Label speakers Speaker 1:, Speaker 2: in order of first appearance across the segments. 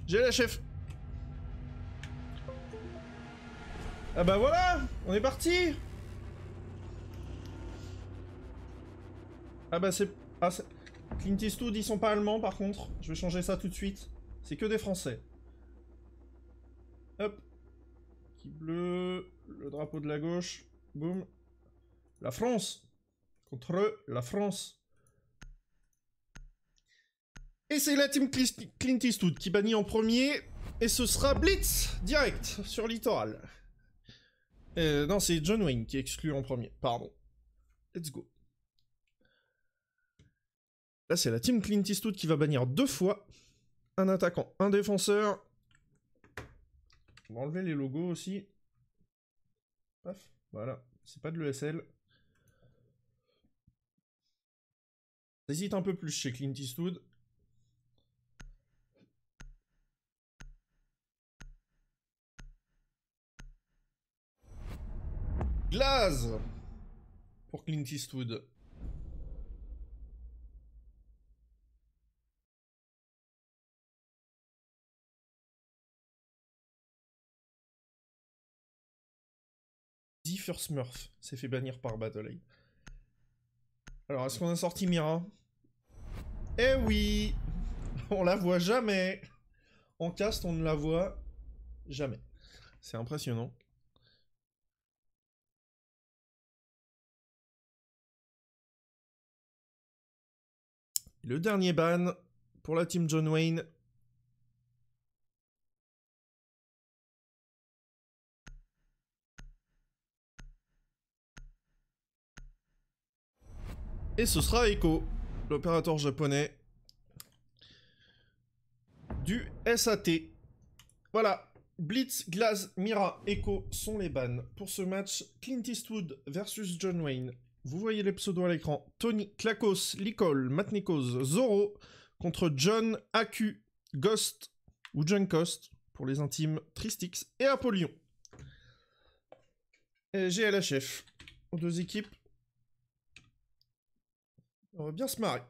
Speaker 1: J'ai la chef. Ah bah voilà, on est parti. Ah bah c'est... Ah, Clint Eastwood, ils sont pas allemands par contre. Je vais changer ça tout de suite. C'est que des Français. Hop. Qui bleu. Le drapeau de la gauche. Boum. La France. Contre la France. Et c'est la team Clint Eastwood qui bannit en premier. Et ce sera Blitz, direct, sur Littoral. Non, c'est John Wayne qui exclut en premier. Pardon. Let's go. Là, c'est la team Clint Eastwood qui va bannir 2 fois. Un attaquant, un défenseur. On va enlever les logos aussi. Paf, voilà. C'est pas de l'ESL. J'hésite un peu plus chez Clint Eastwood. Glaze pour Clint Eastwood. Differ Smurf s'est fait bannir par Battle. Alors, est-ce qu'on a sorti Mira? Eh oui. On la voit jamais. En cast, on ne la voit jamais. C'est impressionnant. Le dernier ban pour la team John Wayne. Et ce sera Echo, l'opérateur japonais du SAT. Voilà, Blitz, Glaze, Mira, Echo sont les bans. Pour ce match, Clint Eastwood versus John Wayne. Vous voyez les pseudos à l'écran. Tony, Klakos, Licol, Matnikos, Zoro contre John, AQ, Ghost ou Junkost pour les intimes, Tristix et Apollyon. Et GLHF aux 2 équipes. On va bien se marrer.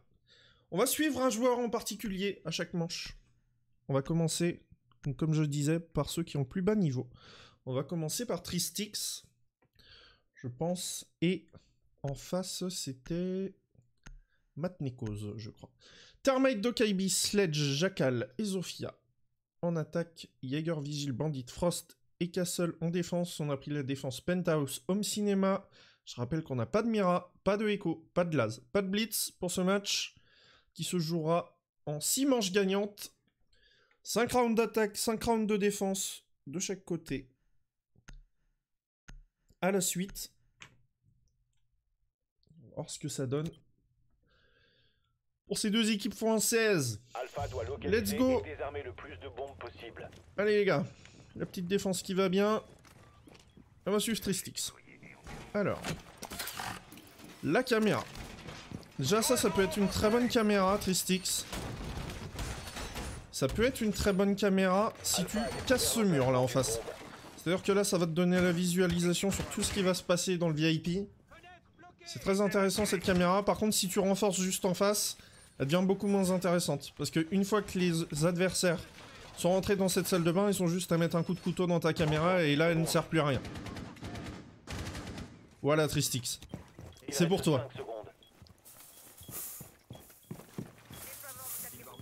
Speaker 1: On va suivre un joueur en particulier à chaque manche. On va commencer, comme je disais, par ceux qui ont le plus bas niveau. On va commencer par Tristix, je pense, et en face, c'était Matnikos, je crois. Termite, Dokaibi, Sledge, Jackal et Zofia. En attaque, Jaeger, Vigil, Bandit, Frost et Castle. En défense, on a pris la défense Penthouse, Home Cinema. Je rappelle qu'on n'a pas de Mira, pas de Echo, pas de Glaze, pas de Blitz pour ce match qui se jouera en 6 manches gagnantes. 5 rounds d'attaque, 5 rounds de défense de chaque côté. À la suite. On va voir ce que ça donne. Pour ces 2 équipes font un 16. Let's go.
Speaker 2: Le plus de bombes possible.
Speaker 1: Allez les gars. La petite défense qui va bien. On va suivre Tristix. Alors. La caméra. Déjà ça peut être une très bonne caméra, Tristix. Ça peut être une très bonne caméra si tu casses ce mur là en face. C'est-à-dire que là ça va te donner la visualisation sur tout ce qui va se passer dans le VIP. C'est très intéressant cette caméra. Par contre si tu renforces juste en face, elle devient beaucoup moins intéressante. Parce qu'une fois que les adversaires sont rentrés dans cette salle de bain, ils sont juste à mettre un coup de couteau dans ta caméra et là elle ne sert plus à rien. Voilà Tristix. C'est pour toi.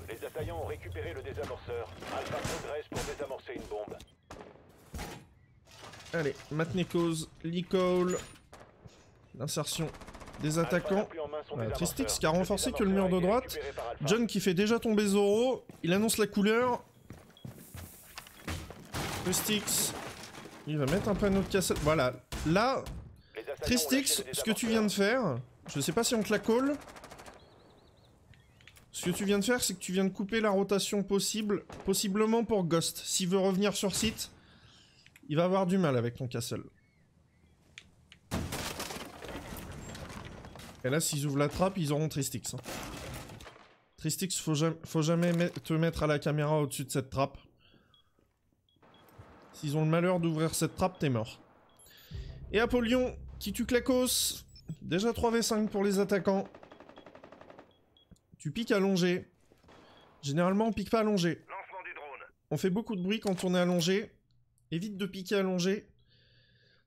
Speaker 2: Les assaillants ont récupéré le désamorceur. Alpha progresse pour désamorcer une bombe.
Speaker 1: Allez, Matnikos, Licol. L'insertion des attaquants. Tristix qui a renforcé que le mur de droite. John qui fait déjà tomber Zoro. Il annonce la couleur. Tristix. Il va mettre un panneau de cassette. Voilà. Là, Tristix, ce que tu viens de faire, je sais pas si on te la colle. Ce que tu viens de faire, c'est que tu viens de couper la rotation possiblement pour Ghost. S'il veut revenir sur site, il va avoir du mal avec ton castle. Et là, s'ils ouvrent la trappe, ils auront Tristix. Hein. Tristix, faut jamais te mettre à la caméra au-dessus de cette trappe. S'ils ont le malheur d'ouvrir cette trappe, t'es mort. Et Apollyon, qui tue Klakos. Déjà 3v5 pour les attaquants. Tu piques allongé. Généralement, on pique pas allongé.
Speaker 2: Lancement du drone.
Speaker 1: On fait beaucoup de bruit quand on est allongé. Évite de piquer allongé.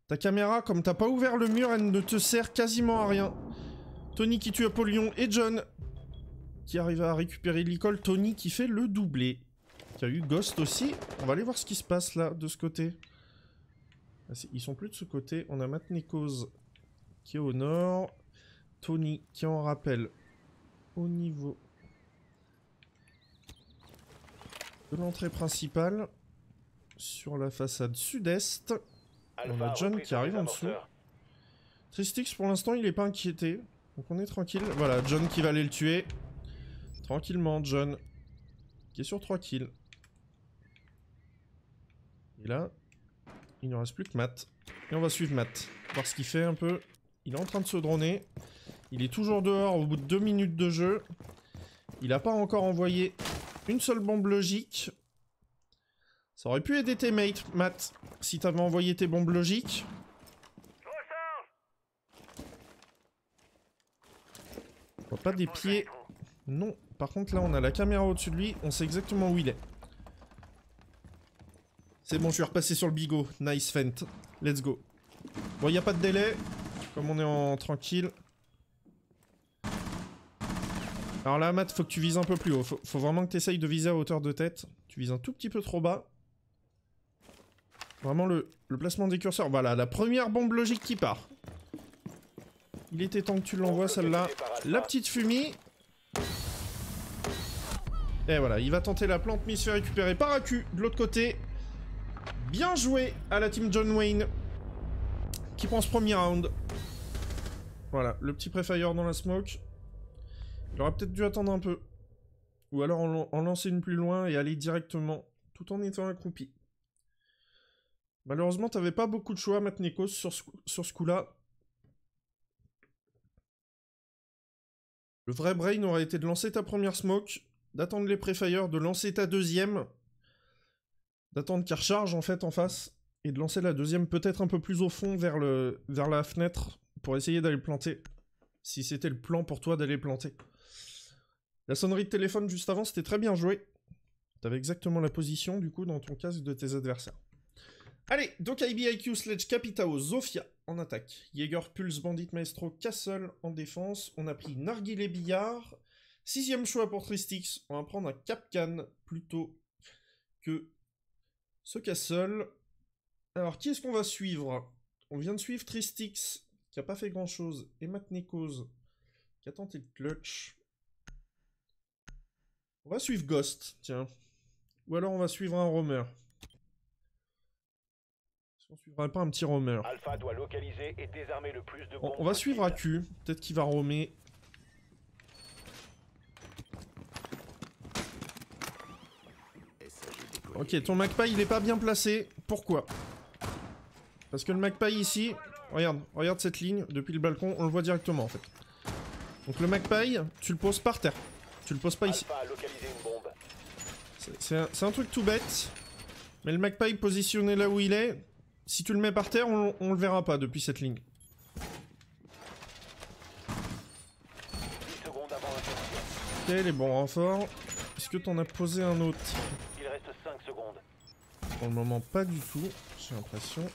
Speaker 1: Ta caméra, comme t'as pas ouvert le mur, elle ne te sert quasiment à rien. Tony qui tue Apollyon et John qui arrive à récupérer l'école. Tony qui fait le doublé. Il y a eu Ghost aussi. On va aller voir ce qui se passe là, de ce côté. Ils sont plus de ce côté. On a Matt Nichols qui est au nord. Tony qui en rappelle au niveau de l'entrée principale. Sur la façade sud-est. On a John qui arrive en dessous. Tristix pour l'instant il est pas inquiété. Donc on est tranquille. Voilà, John qui va aller le tuer. Tranquillement, John. Qui est sur 3 kills. Et là, il ne reste plus que Matt. Et on va suivre Matt. Voir ce qu'il fait un peu. Il est en train de se droner. Il est toujours dehors au bout de 2 minutes de jeu. Il n'a pas encore envoyé une seule bombe logique. Ça aurait pu aider tes mates, Matt, si t'avais envoyé tes bombes logiques. On voit pas des pieds. Non. Par contre, là, on a la caméra au-dessus de lui. On sait exactement où il est. C'est bon, je suis repassé sur le bigot. Nice feint. Let's go. Bon, il n'y a pas de délai. Comme on est en tranquille. Alors là, Matt, faut que tu vises un peu plus haut. Faut vraiment que tu essayes de viser à hauteur de tête. Tu vises un tout petit peu trop bas. Vraiment le placement des curseurs. Voilà, la première bombe logique qui part. Il était temps que tu l'envoies, celle-là. La petite fumée. Et voilà, il va tenter la plante, mais il se fait récupérer par AQ de l'autre côté. Bien joué à la team John Wayne. Qui prend ce premier round. Voilà, le petit pré-fire dans la smoke. Il aurait peut-être dû attendre un peu. Ou alors en lancer une plus loin et aller directement, tout en étant accroupi. Malheureusement, t'avais pas beaucoup de choix, Matt Nichols, sur ce coup-là. Le vrai brain aurait été de lancer ta première smoke, d'attendre les pré-fire, de lancer ta deuxième, d'attendre qu'elle recharge en fait en face, et de lancer la deuxième peut-être un peu plus au fond vers la fenêtre, pour essayer d'aller planter. Si c'était le plan pour toi d'aller planter. La sonnerie de téléphone juste avant, c'était très bien joué. T'avais exactement la position, du coup, dans ton casque de tes adversaires. Allez, donc IBIQ, Sledge, Capitao, Zofia en attaque. Jaeger, Pulse, Bandit, Maestro, Castle en défense. On a pris Narguilé, Billard. 6ème choix pour Tristix. On va prendre un Capcan plutôt que ce Castle. Alors, qui est-ce qu'on va suivre? On vient de suivre Tristix, qui a pas fait grand-chose, et Matt Nichols, qui a tenté le clutch. On va suivre Ghost, tiens. Ou alors on va suivre un roamer. On suivra pas un petit roamer.
Speaker 2: Alpha doit localiser et désarmer le plus de bombes
Speaker 1: on va suivre
Speaker 2: possible.
Speaker 1: AQ. Peut-être qu'il va roamer. Ok, ton Magpie il est pas bien placé. Pourquoi? Parce que le Magpie ici, regarde cette ligne depuis le balcon, on le voit directement en fait. Donc le Magpie, tu le poses par terre. Tu le poses pas ici.
Speaker 2: Alpha a localisé une bombe.
Speaker 1: C'est un truc tout bête. Mais le Magpie positionné là où il est, si tu le mets par terre, on le verra pas depuis cette ligne.
Speaker 2: 10 secondes avant l'interruption.
Speaker 1: Ok, les bons renforts. Est-ce que t'en as posé un autre?
Speaker 2: Il reste 5 secondes.
Speaker 1: Pour le moment, pas du tout, j'ai l'impression.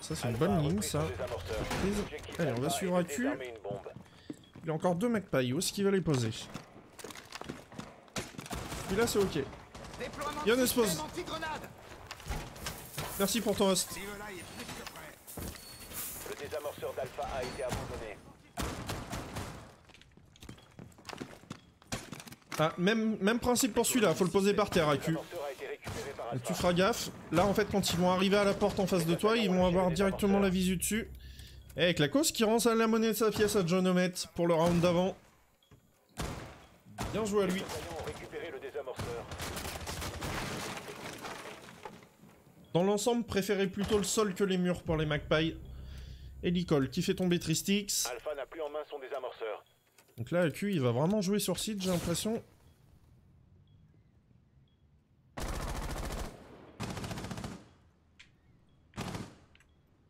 Speaker 1: Ça, c'est une
Speaker 2: Alpha
Speaker 1: bonne
Speaker 2: a
Speaker 1: ligne,
Speaker 2: repris
Speaker 1: ça.
Speaker 2: son désamorceur.
Speaker 1: Prise.
Speaker 2: L'objectif
Speaker 1: Allez, on va
Speaker 2: Alpha
Speaker 1: suivre
Speaker 2: est de
Speaker 1: AQ.
Speaker 2: désarmer une bombe.
Speaker 1: Il y a encore 2 Magpie. Où est-ce qu'il va les poser? Celui-là, c'est ok. Yann Espose. Merci pour ton host.
Speaker 2: Le désamorceur d'Alpha a été abandonné.
Speaker 1: Ah, même principe pour celui-là, faut le poser par terre, AQ.
Speaker 2: Le désamorceur a été récupéré par
Speaker 1: Donc
Speaker 2: Alpha.
Speaker 1: tu feras gaffe. Là, en fait, quand ils vont arriver à la porte en face de toi, ils vont avoir directement la visu dessus. Et avec la cause qui rend ça la monnaie de sa pièce à John Omet pour le round d'avant. Bien joué à lui.
Speaker 2: Les assaillants ont récupéré le désamorceur.
Speaker 1: Dans l'ensemble, préférez plutôt le sol que les murs pour les Magpie. Et Nicole qui fait tomber Tristix.
Speaker 2: Alpha n'a plus en main son désamorceur.
Speaker 1: Donc là, AQ, il va vraiment jouer sur site, j'ai l'impression.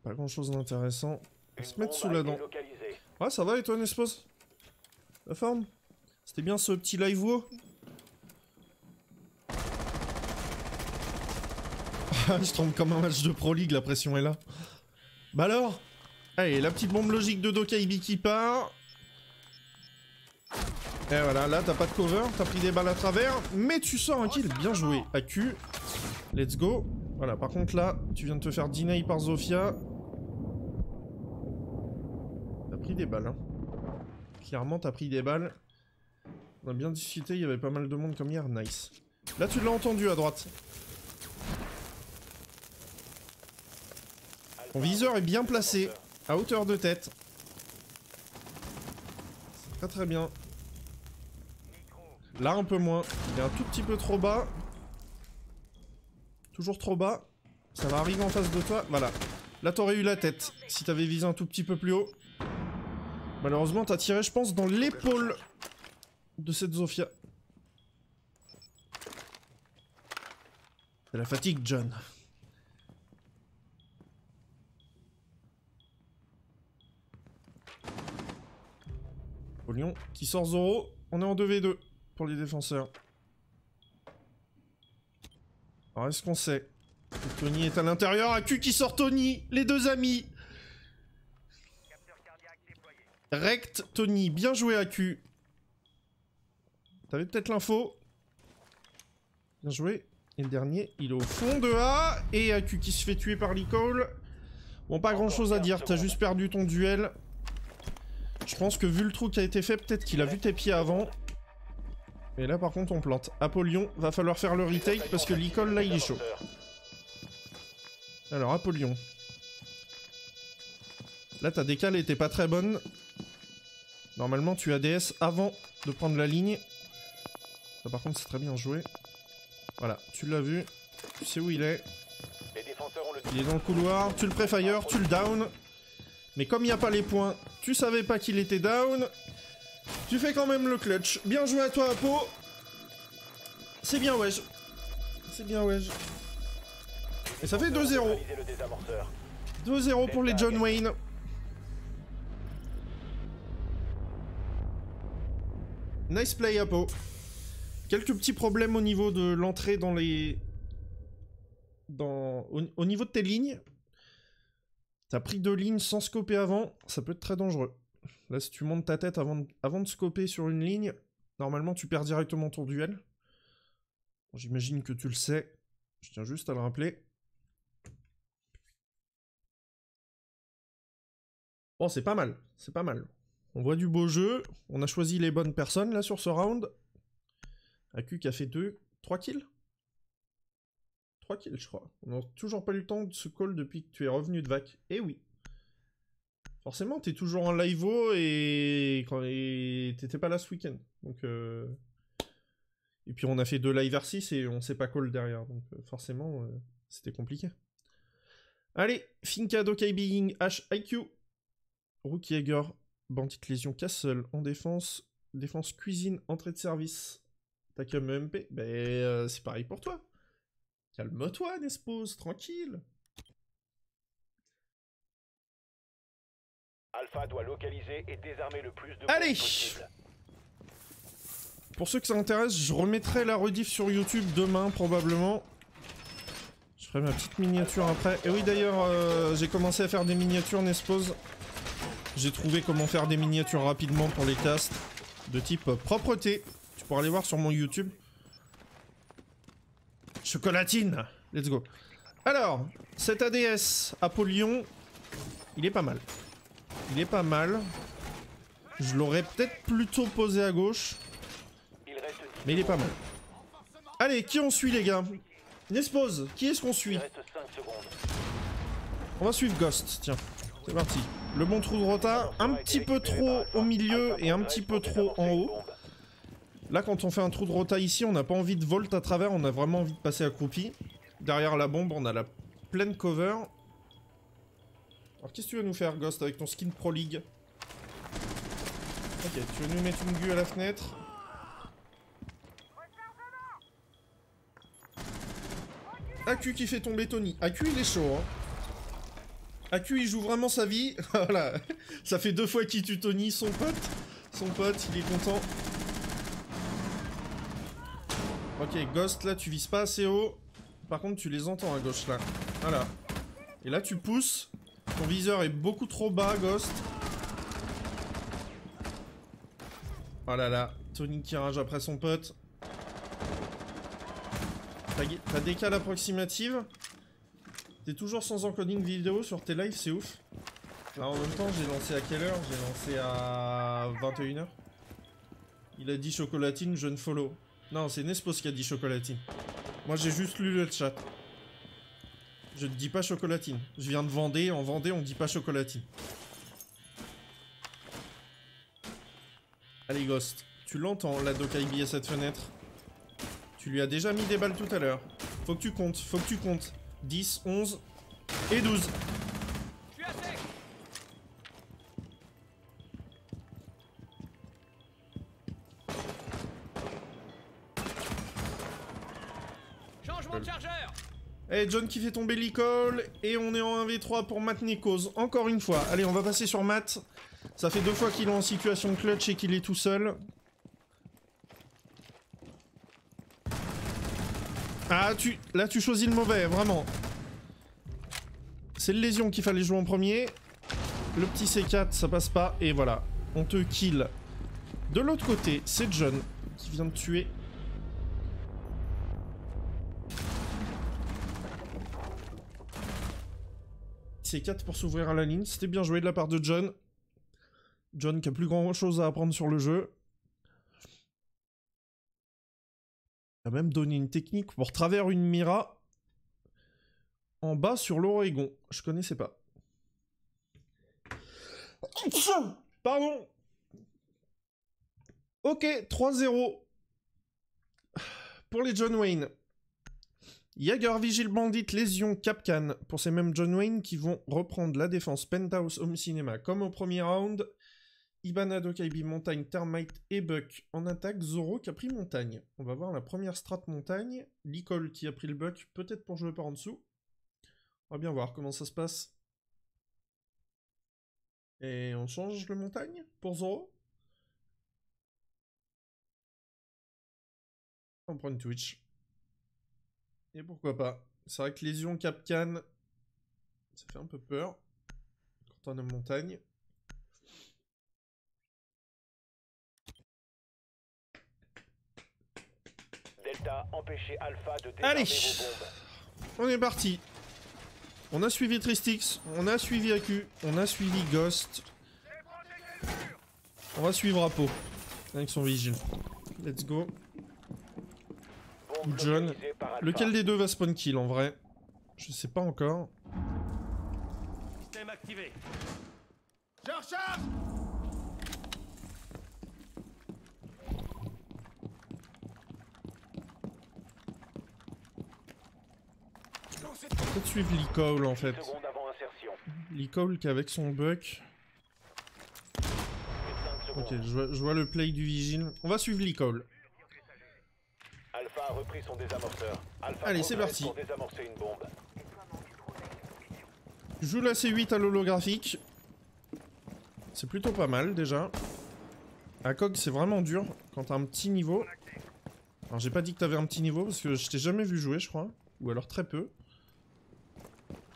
Speaker 1: Pas grand chose d'intéressant. On va se mettre sous la dent. Ouais, ça va et toi, Nespos? La forme? C'était bien ce petit live WoW? Je tombe comme un match de Pro League, la pression est là. Bah alors? Allez, la petite bombe logique de Dokaibi qui part. Et voilà, là t'as pas de cover, t'as pris des balles à travers, mais tu sors un kill. Bien joué, AQ. Let's go. Voilà, par contre là, tu viens de te faire deny par Zofia. T'as pris des balles, hein. Clairement, t'as pris des balles. On a bien discuté, il y avait pas mal de monde comme hier, nice. Là, tu l'as entendu à droite. Ton viseur est bien placé, à hauteur de tête. C'est très très bien. Là, un peu moins. Il est un tout petit peu trop bas. Toujours trop bas. Ça va arriver en face de toi. Voilà. Là, t'aurais eu la tête si t'avais visé un tout petit peu plus haut. Malheureusement, t'as tiré, je pense, dans l'épaule de cette Zofia. C'est la fatigue, John. Lyon qui sort Zoro. On est en 2v2 pour les défenseurs. Alors, est-ce qu'on sait que Tony est à l'intérieur? AQ qui sort Tony. Les deux amis. Rect Tony. Bien joué, AQ. T'avais peut-être l'info. Bien joué. Et le dernier, il est au fond de A. Et AQ qui se fait tuer par l'E-Call. Bon, pas grand chose à dire. T'as juste perdu ton duel. Je pense que vu le trou qui a été fait, peut-être qu'il a vu tes pieds avant. Et là, par contre, on plante. Apollyon, va falloir faire le retake parce que l'E-Call, là, il est chaud. Alors, Apollyon. Là, ta décale était pas très bonne. Normalement, tu as DS avant de prendre la ligne. Ça, par contre, c'est très bien joué. Voilà, tu l'as vu. Tu sais où il est. Il est dans le couloir. Tu le pré-fire, tu le down. Mais comme il n'y a pas les points, tu savais pas qu'il était down. Tu fais quand même le clutch. Bien joué à toi, Apo. C'est bien, wesh. C'est bien, wesh. Et ça fait 2-0. 2-0 pour les John Wayne. Nice play, Apo. Quelques petits problèmes au niveau de l'entrée dans les... Au niveau de tes lignes. T'as pris 2 lignes sans scoper avant, ça peut être très dangereux. Là, si tu montes ta tête avant de scoper sur une ligne, normalement tu perds directement ton duel. Bon, j'imagine que tu le sais, je tiens juste à le rappeler. Bon, c'est pas mal, c'est pas mal. On voit du beau jeu, on a choisi les bonnes personnes là sur ce round. AQ qui a fait 3 kills. 3 kills, je crois. On n'a toujours pas eu le temps de se call depuis que tu es revenu de vac. Eh oui. Forcément, t'es toujours en live-o et t'étais pas là ce week-end. Donc, et puis on a fait 2 live R6 et on s'est pas call derrière. Donc forcément, c'était compliqué. Allez, Finka, Dokaibi, Ying, H, IQ. Rookie Jäger, Bandit Lésion, Castle en défense. Défense cuisine, entrée de service. T'as comme MP. Ben, c'est pareil pour toi. Calme-toi, Nespose, tranquille.
Speaker 2: Alpha doit localiser et désarmer le plus de
Speaker 1: Allez
Speaker 2: possible.
Speaker 1: Pour ceux que ça intéresse, je remettrai la rediff sur YouTube demain, probablement. Je ferai ma petite miniature après. Et oui, d'ailleurs, j'ai commencé à faire des miniatures, Nespose. J'ai trouvé comment faire des miniatures rapidement pour les castes. De type propreté. Tu pourras aller voir sur mon YouTube. Chocolatine. Let's go. Alors, cet ADS Apollyon, il est pas mal. Il est pas mal. Je l'aurais peut-être plutôt posé à gauche. Mais il est pas mal. Allez, qui on suit, les gars? Nespose, qui est-ce qu'on suit? On va suivre Ghost, tiens. C'est parti. Le bon trou de rota, un petit peu trop au milieu et un petit peu trop en haut. Là, quand on fait un trou de rota ici, on n'a pas envie de volt à travers, on a vraiment envie de passer accroupi. Derrière la bombe, on a la pleine cover. Alors, qu'est-ce que tu veux nous faire, Ghost, avec ton skin Pro League? Ok, tu veux nous mettre une gue à la fenêtre? AQ qui fait tomber Tony. AQ, il est chaud, hein. AQ, il joue vraiment sa vie. Voilà. Ça fait 2 fois qu'il tue Tony, son pote. Son pote, il est content. Ok, Ghost, là, tu vises pas assez haut. Par contre, tu les entends à gauche, là. Voilà. Et là, tu pousses. Ton viseur est beaucoup trop bas, Ghost. Oh là là. Tony qui rage après son pote. T'as décalé approximative. T'es toujours sans encoding vidéo sur tes lives, c'est ouf. Alors, en même temps, j'ai lancé à quelle heure? J'ai lancé à 21h. Il a dit chocolatine, je ne follow. Non, c'est Nespos qui a dit chocolatine. Moi, j'ai juste lu le chat. Je ne dis pas chocolatine. Je viens de Vendée. En Vendée, on dit pas chocolatine. Allez, Ghost. Tu l'entends, la Dokaibi à cette fenêtre. Tu lui as déjà mis des balles tout à l'heure. Faut que tu comptes, faut que tu comptes. 10, 11 et 12.
Speaker 3: Changement de chargeur.
Speaker 1: Eh, John qui fait tomber l'icole. Et on est en 1v3 pour Matt Nekos. Encore une fois. Allez, on va passer sur Matt. Ça fait 2 fois qu'il est en situation clutch et qu'il est tout seul. Ah, là, tu choisis le mauvais, vraiment. C'est le Lésion qu'il fallait jouer en premier. Le petit C4, ça passe pas. Et voilà, on te kill. De l'autre côté, c'est John qui vient de tuer. C4 pour s'ouvrir à la ligne. C'était bien joué de la part de John. John qui a plus grand chose à apprendre sur le jeu. Il a même donné une technique pour travers une Mira en bas sur l'Oregon. Je connaissais pas. Pardon. Ok, 3-0. Pour les John Wayne. Jaeger, Vigil, Bandit, Lésion, Capcan. Pour ces mêmes John Wayne qui vont reprendre la défense Penthouse Home Cinema comme au premier round. Ibana, Dokaibi, Montagne, Termite et Buck en attaque. Zoro qui a pris Montagne. On va voir la première strat Montagne. Licol qui a pris le Buck, peut-être pour jouer par en dessous. On va bien voir comment ça se passe. Et on change le Montagne pour Zoro. On prend une Twitch. Et pourquoi pas. C'est vrai que Lésion, Capcan, ça fait un peu peur quand on a Montagne.
Speaker 2: Delta, empêchez Alpha de désarmer
Speaker 1: Allez,
Speaker 2: vos bombes.
Speaker 1: on est parti. On a suivi Tristix, on a suivi AQ, on a suivi Ghost. On va suivre Apo avec son Vigil. Let's go. Ou John. Lequel des deux va spawn kill en vrai? Je sais pas encore.
Speaker 3: Système activé.
Speaker 4: Je recharge.
Speaker 1: Peut-être suivre Licol en fait.
Speaker 2: Secondes avant insertion.
Speaker 1: Licol qui avec son buck.
Speaker 2: 5
Speaker 1: Ok,
Speaker 2: secondes.
Speaker 1: je vois le play du Vigil. On va suivre Licol.
Speaker 2: Alpha a repris son désamorceur. Alpha
Speaker 1: Allez, c'est
Speaker 2: progresse
Speaker 1: parti.
Speaker 2: pour désamorcer une bombe.
Speaker 1: Je joue la C8 à l'holographique. C'est plutôt pas mal déjà. À COG c'est vraiment dur quand t'as un petit niveau. Alors j'ai pas dit que t'avais un petit niveau parce que je t'ai jamais vu jouer je crois. Ou alors très peu.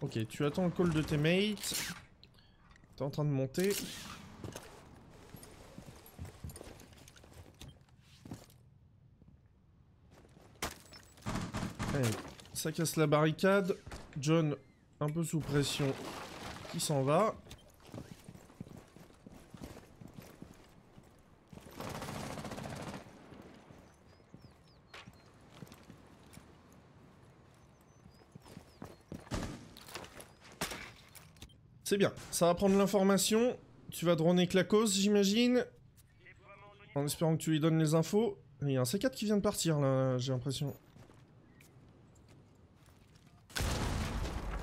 Speaker 1: Ok, tu attends le call de tes mates. T'es en train de monter. Allez, ça casse la barricade. John, un peu sous pression, qui s'en va. C'est bien, ça va prendre l'information. Tu vas droner Clacos, j'imagine. En espérant que tu lui donnes les infos. Il y a un C4 qui vient de partir là, j'ai l'impression.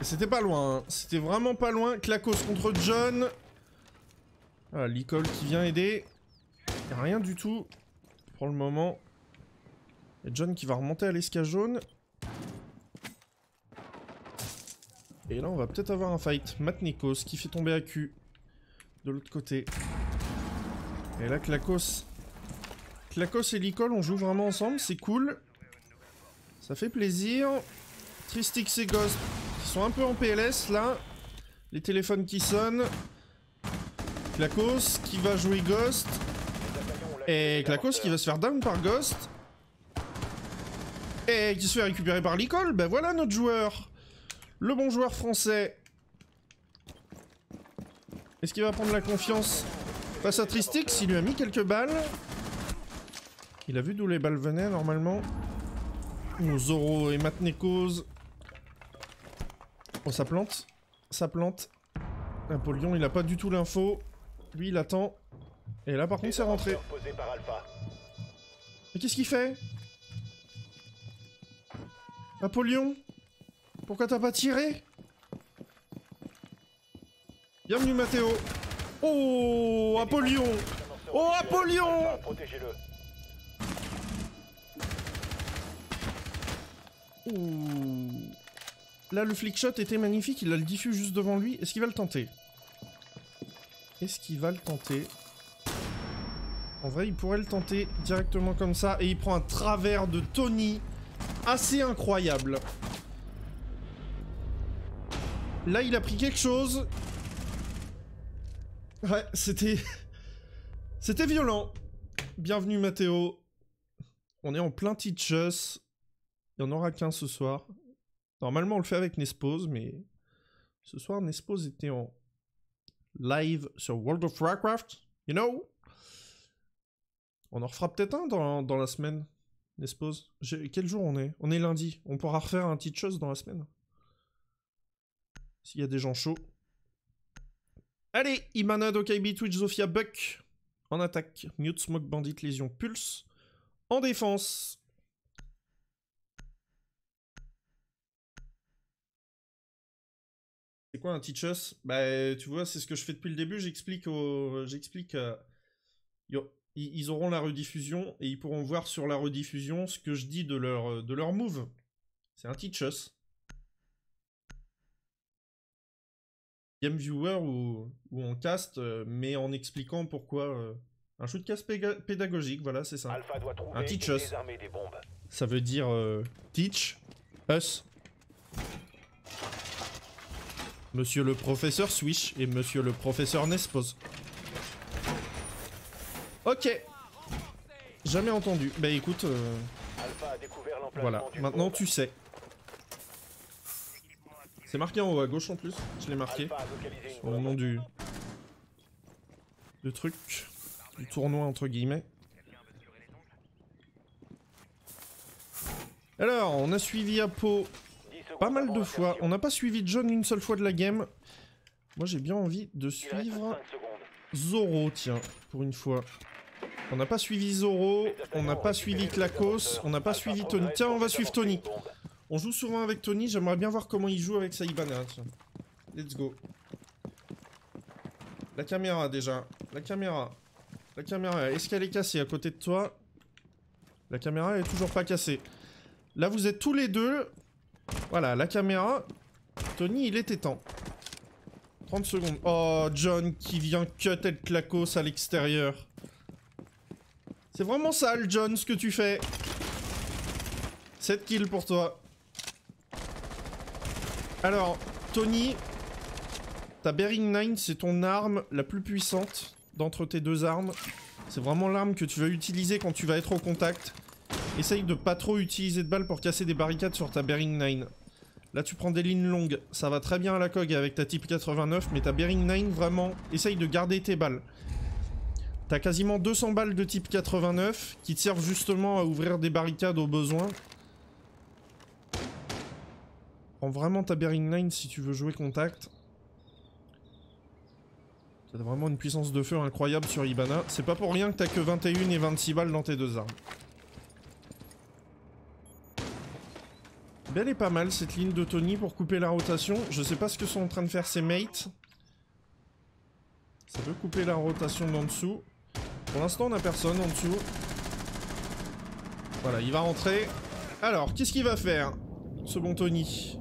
Speaker 1: Et c'était pas loin, hein. C'était vraiment pas loin. Clacos contre John. Voilà, Licol qui vient aider. Il n'y a rien du tout pour le moment. Et John qui va remonter à l'escalier jaune. Et là, on va peut-être avoir un fight. Matt Nekos qui fait tomber AQ de l'autre côté. Et là, Clacos et Licol, on joue vraiment ensemble. C'est cool. Ça fait plaisir. Tristix et Ghost qui sont un peu en PLS là. Les téléphones qui sonnent. Klakos qui va jouer Ghost. Et Klakos qui va se faire down par Ghost. Et qui se fait récupérer par l'école. Ben voilà notre joueur. Le bon joueur français. Est-ce qu'il va prendre la confiance face à Tristix? Il lui a mis quelques balles. Il a vu d'où les balles venaient normalement. Zoro et Matnekos. Oh, ça plante. Ça plante. Napoléon, il a pas du tout l'info. Lui, il attend. Et là, par contre, c'est rentré. Mais qu'est-ce qu'il fait? Napoléon? Pourquoi t'as pas tiré? Bienvenue, Mathéo. Oh, Apollyon! Oh, Apollyon! Ouh. Là, le flick shot était magnifique, il a le diffus juste devant lui. Est-ce qu'il va le tenter? Est-ce qu'il va le tenter? En vrai, il pourrait le tenter directement comme ça. Et il prend un travers de Tony assez incroyable. Là, il a pris quelque chose. Ouais, c'était... C'était violent. Bienvenue, Mathéo. On est en plein Teach-Us. Il n'y en aura qu'un ce soir. Normalement, on le fait avec Nespose, mais... Ce soir, Nespose était en live sur World of Warcraft. You know? On en refera peut-être un dans la semaine. Nespose. Quel jour on est? On est lundi. On pourra refaire un Teach-Us dans la semaine. S'il y a des gens chauds. Allez, Imana, Dokaibi, Twitch, Zofia, Buck. En attaque. Mute, Smoke, Bandit, Lésion, Pulse. En défense. C'est quoi un Teach-Us? Bah, tu vois, c'est ce que je fais depuis le début. J'explique ils auront la rediffusion et ils pourront voir sur la rediffusion ce que je dis de leur move. C'est un Teach-Us. Game viewer ou en cast, mais en expliquant pourquoi... un shootcast pédagogique, voilà, c'est ça. Un Teach-Us. Ça veut dire Teach Us. Monsieur le professeur Swish et monsieur le professeur Nespose. Ok. Jamais entendu. Bah écoute, voilà, maintenant tu sais. C'est marqué en haut à gauche en plus, je l'ai marqué. Au nom du truc, du tournoi entre guillemets. Alors, on a suivi Apo pas mal de fois. On n'a pas suivi John une seule fois de la game. Moi j'ai bien envie de suivre Zoro, tiens, pour une fois. On n'a pas suivi Zoro, on n'a pas suivi Klakos, on n'a pas suivi Tony. Tiens, on va suivre Tony. On joue souvent avec Tony, j'aimerais bien voir comment il joue avec sa Ibana. Tiens. Let's go. La caméra déjà. La caméra. La caméra, est-ce qu'elle est cassée à côté de toi? La caméra elle est toujours pas cassée. Là vous êtes tous les deux. Voilà, la caméra. Tony il était temps. 30 secondes. Oh, John qui vient cut el Klakos à l'extérieur. C'est vraiment sale, John, ce que tu fais. 7 kills pour toi. Alors, Tony, ta Bearing 9, c'est ton arme la plus puissante d'entre tes deux armes. C'est vraiment l'arme que tu vas utiliser quand tu vas être au contact. Essaye de pas trop utiliser de balles pour casser des barricades sur ta Bearing 9. Là, tu prends des lignes longues. Ça va très bien à la COG avec ta Type 89, mais ta Bearing 9, vraiment, essaye de garder tes balles. T'as quasiment 200 balles de Type 89 qui te servent justement à ouvrir des barricades au besoin. Prends vraiment ta Bearing 9 si tu veux jouer contact. T'as vraiment une puissance de feu incroyable sur Ibana. C'est pas pour rien que t'as que 21 et 26 balles dans tes deux armes. Belle et pas mal cette ligne de Tony pour couper la rotation. Je sais pas ce que sont en train de faire ses mates. Ça veut couper la rotation d'en dessous. Pour l'instant on a personne en dessous. Voilà, il va rentrer. Alors, qu'est-ce qu'il va faire, ce bon Tony?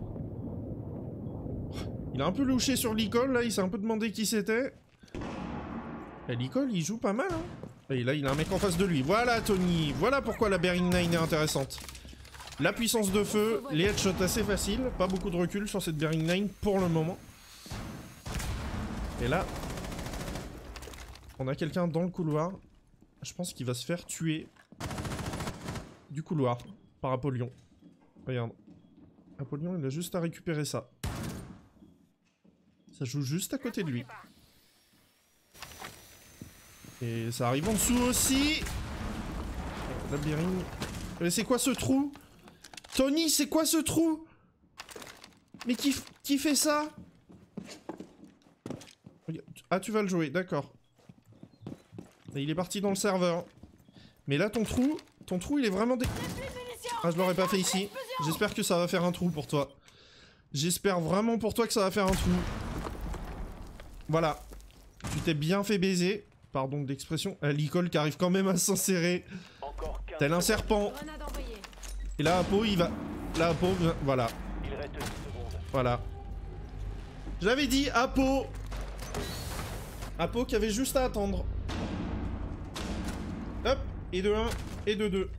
Speaker 1: Il a un peu louché sur l'école là, il s'est un peu demandé qui c'était. Et l'école il joue pas mal hein. Et là il a un mec en face de lui. Voilà Tony, voilà pourquoi la Bearing 9 est intéressante. La puissance de feu, les headshots assez faciles, pas beaucoup de recul sur cette Bearing 9 pour le moment. Et là, on a quelqu'un dans le couloir. Je pense qu'il va se faire tuer du couloir par Apollyon. Regarde. Apollyon, il a juste à récupérer ça. Ça joue juste à côté de lui. Et ça arrive en dessous aussi. La Bearing. Mais c'est quoi ce trou? Tony, c'est quoi ce trou? Mais qui fait ça? Ah, tu vas le jouer, d'accord. Il est parti dans le serveur. Mais là, ton trou, il est vraiment Ah, je l'aurais pas fait ici. J'espère que ça va faire un trou pour toi. J'espère vraiment pour toi que ça va faire un trou. Voilà. Tu t'es bien fait baiser. Pardon d'expression. L'icole qui arrive quand même à s'insérer. Tel un serpent. Et là, Apo, il va... Là, Apo, voilà. Voilà. J'avais dit, Apo. Apo qui avait juste à attendre. Hop. Et de 1, et de 2.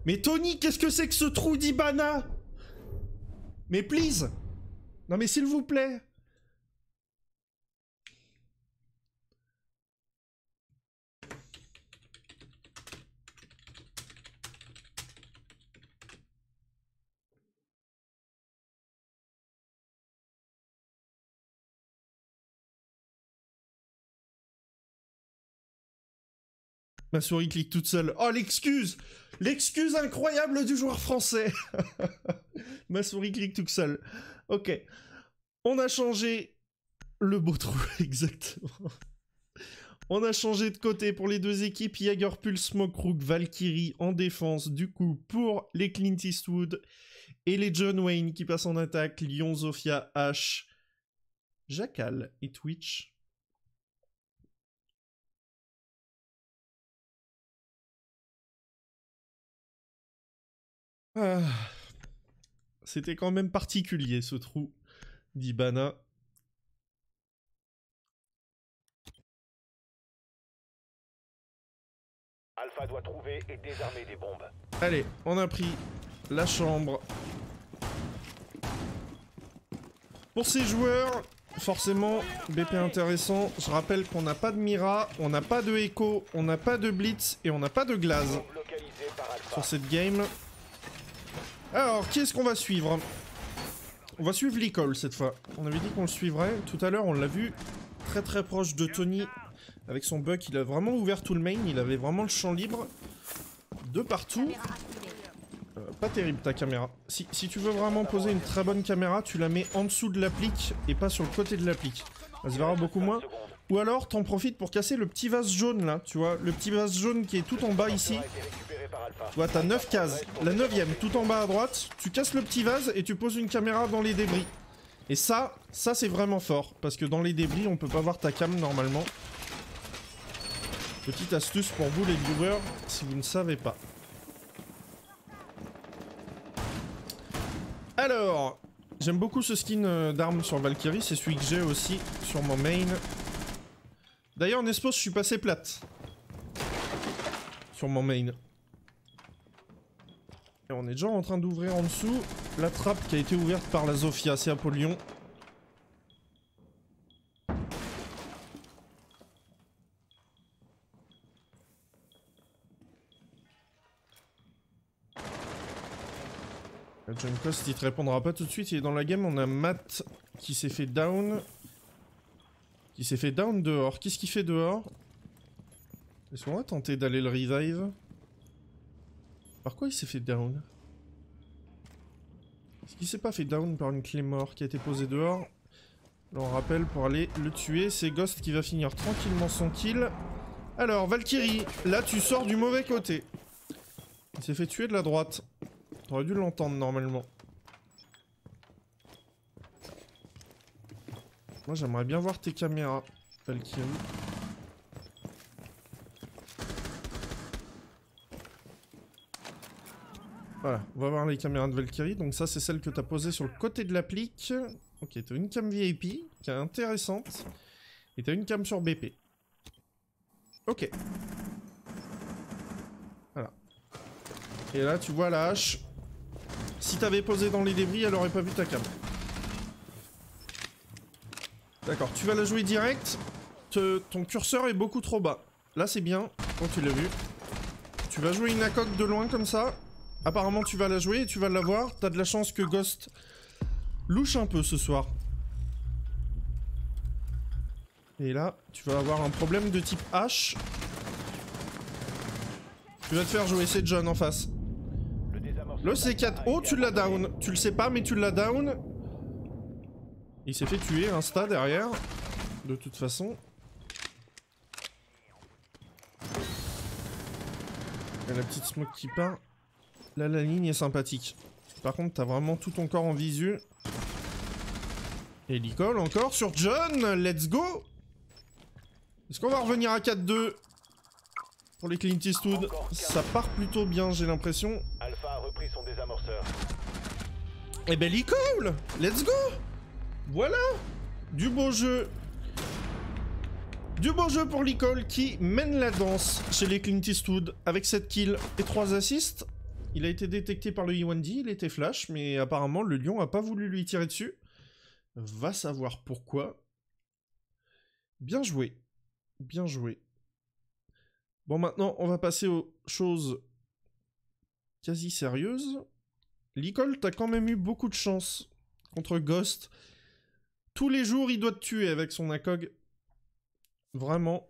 Speaker 1: Mais Tony, qu'est-ce que c'est que ce trou d'Ibana? Mais please. Non mais s'il vous plaît. Ma souris clique toute seule. Oh, l'excuse! L'excuse incroyable du joueur français. Ma souris clique toute seule. Ok. On a changé le beau trou, exactement. On a changé de côté pour les deux équipes. Jagerpulse, Smokerook, Valkyrie en défense. Du coup, pour les Clint Eastwood et les John Wayne qui passent en attaque. Lyon, Zofia, H, Jackal et Twitch. Ah. C'était quand même particulier ce trou d'Ibana.
Speaker 2: Alpha doit trouver et désarmer des bombes.
Speaker 1: Allez, on a pris la chambre. Pour ces joueurs, forcément, BP intéressant. Je rappelle qu'on n'a pas de Mira, on n'a pas de Echo, on n'a pas de Blitz et on n'a pas de Glaze sur cette game. Alors, qui est-ce qu'on va suivre? On va suivre l'Ecole cette fois. On avait dit qu'on le suivrait. Tout à l'heure, on l'a vu très très proche de Tony. Avec son bug, il a vraiment ouvert tout le main. Il avait vraiment le champ libre de partout. Pas terrible ta caméra. Si tu veux vraiment poser une très bonne caméra, tu la mets en dessous de l'applique et pas sur le côté de l'applique. Ça se verra beaucoup moins. Ou alors, t'en profites pour casser le petit vase jaune là. Tu vois, le petit vase jaune qui est tout en bas ici. Tu vois, t'as 9 cases. La 9ème, tout en bas à droite. Tu casses le petit vase et tu poses une caméra dans les débris. Et ça c'est vraiment fort. Parce que dans les débris, on peut pas voir ta cam normalement. Petite astuce pour vous les viewers, si vous ne savez pas. Alors, j'aime beaucoup ce skin d'arme sur Valkyrie. C'est celui que j'ai aussi sur mon main. D'ailleurs, Nespos, je suis passé plate. Sur mon main. Et on est déjà en train d'ouvrir en dessous la trappe qui a été ouverte par la Zofia, c'est Apollyon. John Cost il te répondra pas tout de suite, il est dans la game. On a Matt qui s'est fait down. Qui s'est fait down dehors. Qu'est-ce qu'il fait dehors? Est-ce qu'on va tenter d'aller le revive? Par quoi il s'est fait down? Est-ce qu'il s'est pas fait down par une clé mort qui a été posée dehors? Là on rappelle pour aller le tuer, c'est Ghost qui va finir tranquillement son kill. Alors Valkyrie, là tu sors du mauvais côté. Il s'est fait tuer de la droite. T'aurais dû l'entendre normalement. Moi j'aimerais bien voir tes caméras, Valkyrie. Voilà, on va voir les caméras de Valkyrie. Donc ça c'est celle que t'as posée sur le côté de l'applique. Ok, t'as une cam VIP qui est intéressante. Et t'as une cam sur BP. Ok. Voilà. Et là, tu vois la hache. Si t'avais posé dans les débris, elle aurait pas vu ta cam. D'accord, tu vas la jouer direct. Ton curseur est beaucoup trop bas. Là, c'est bien. Oh, tu l'as vu. Tu vas jouer une ACOG de loin comme ça. Apparemment, tu vas la jouer et tu vas l'avoir. T'as de la chance que Ghost louche un peu ce soir. Et là, tu vas avoir un problème de type H. Tu vas te faire jouer, c'est John en face. Le C4. Oh, tu l'as down. Tu le sais pas, mais tu l'as down. Il s'est fait tuer, insta derrière. De toute façon. Il y a la petite smoke qui part. Là, la ligne est sympathique. Par contre, t'as vraiment tout ton corps en visu. Et Nicole encore sur John. Let's go. Est-ce qu'on va revenir à 4-2 pour les Clint Eastwood? Ça part plutôt bien, j'ai l'impression.
Speaker 2: Alpha a repris son désamorceur.
Speaker 1: Eh ben, Nicole, let's go. Voilà. Du beau jeu. Du beau jeu pour Nicole qui mène la danse chez les Clint Eastwood avec 7 kills et 3 assists. Il a été détecté par le E1D, il était flash, mais apparemment le lion a pas voulu lui tirer dessus. Va savoir pourquoi. Bien joué. Bien joué. Bon, maintenant, on va passer aux choses quasi sérieuses. Nicole, t'as quand même eu beaucoup de chance contre Ghost. Tous les jours, il doit te tuer avec son ACOG. Vraiment.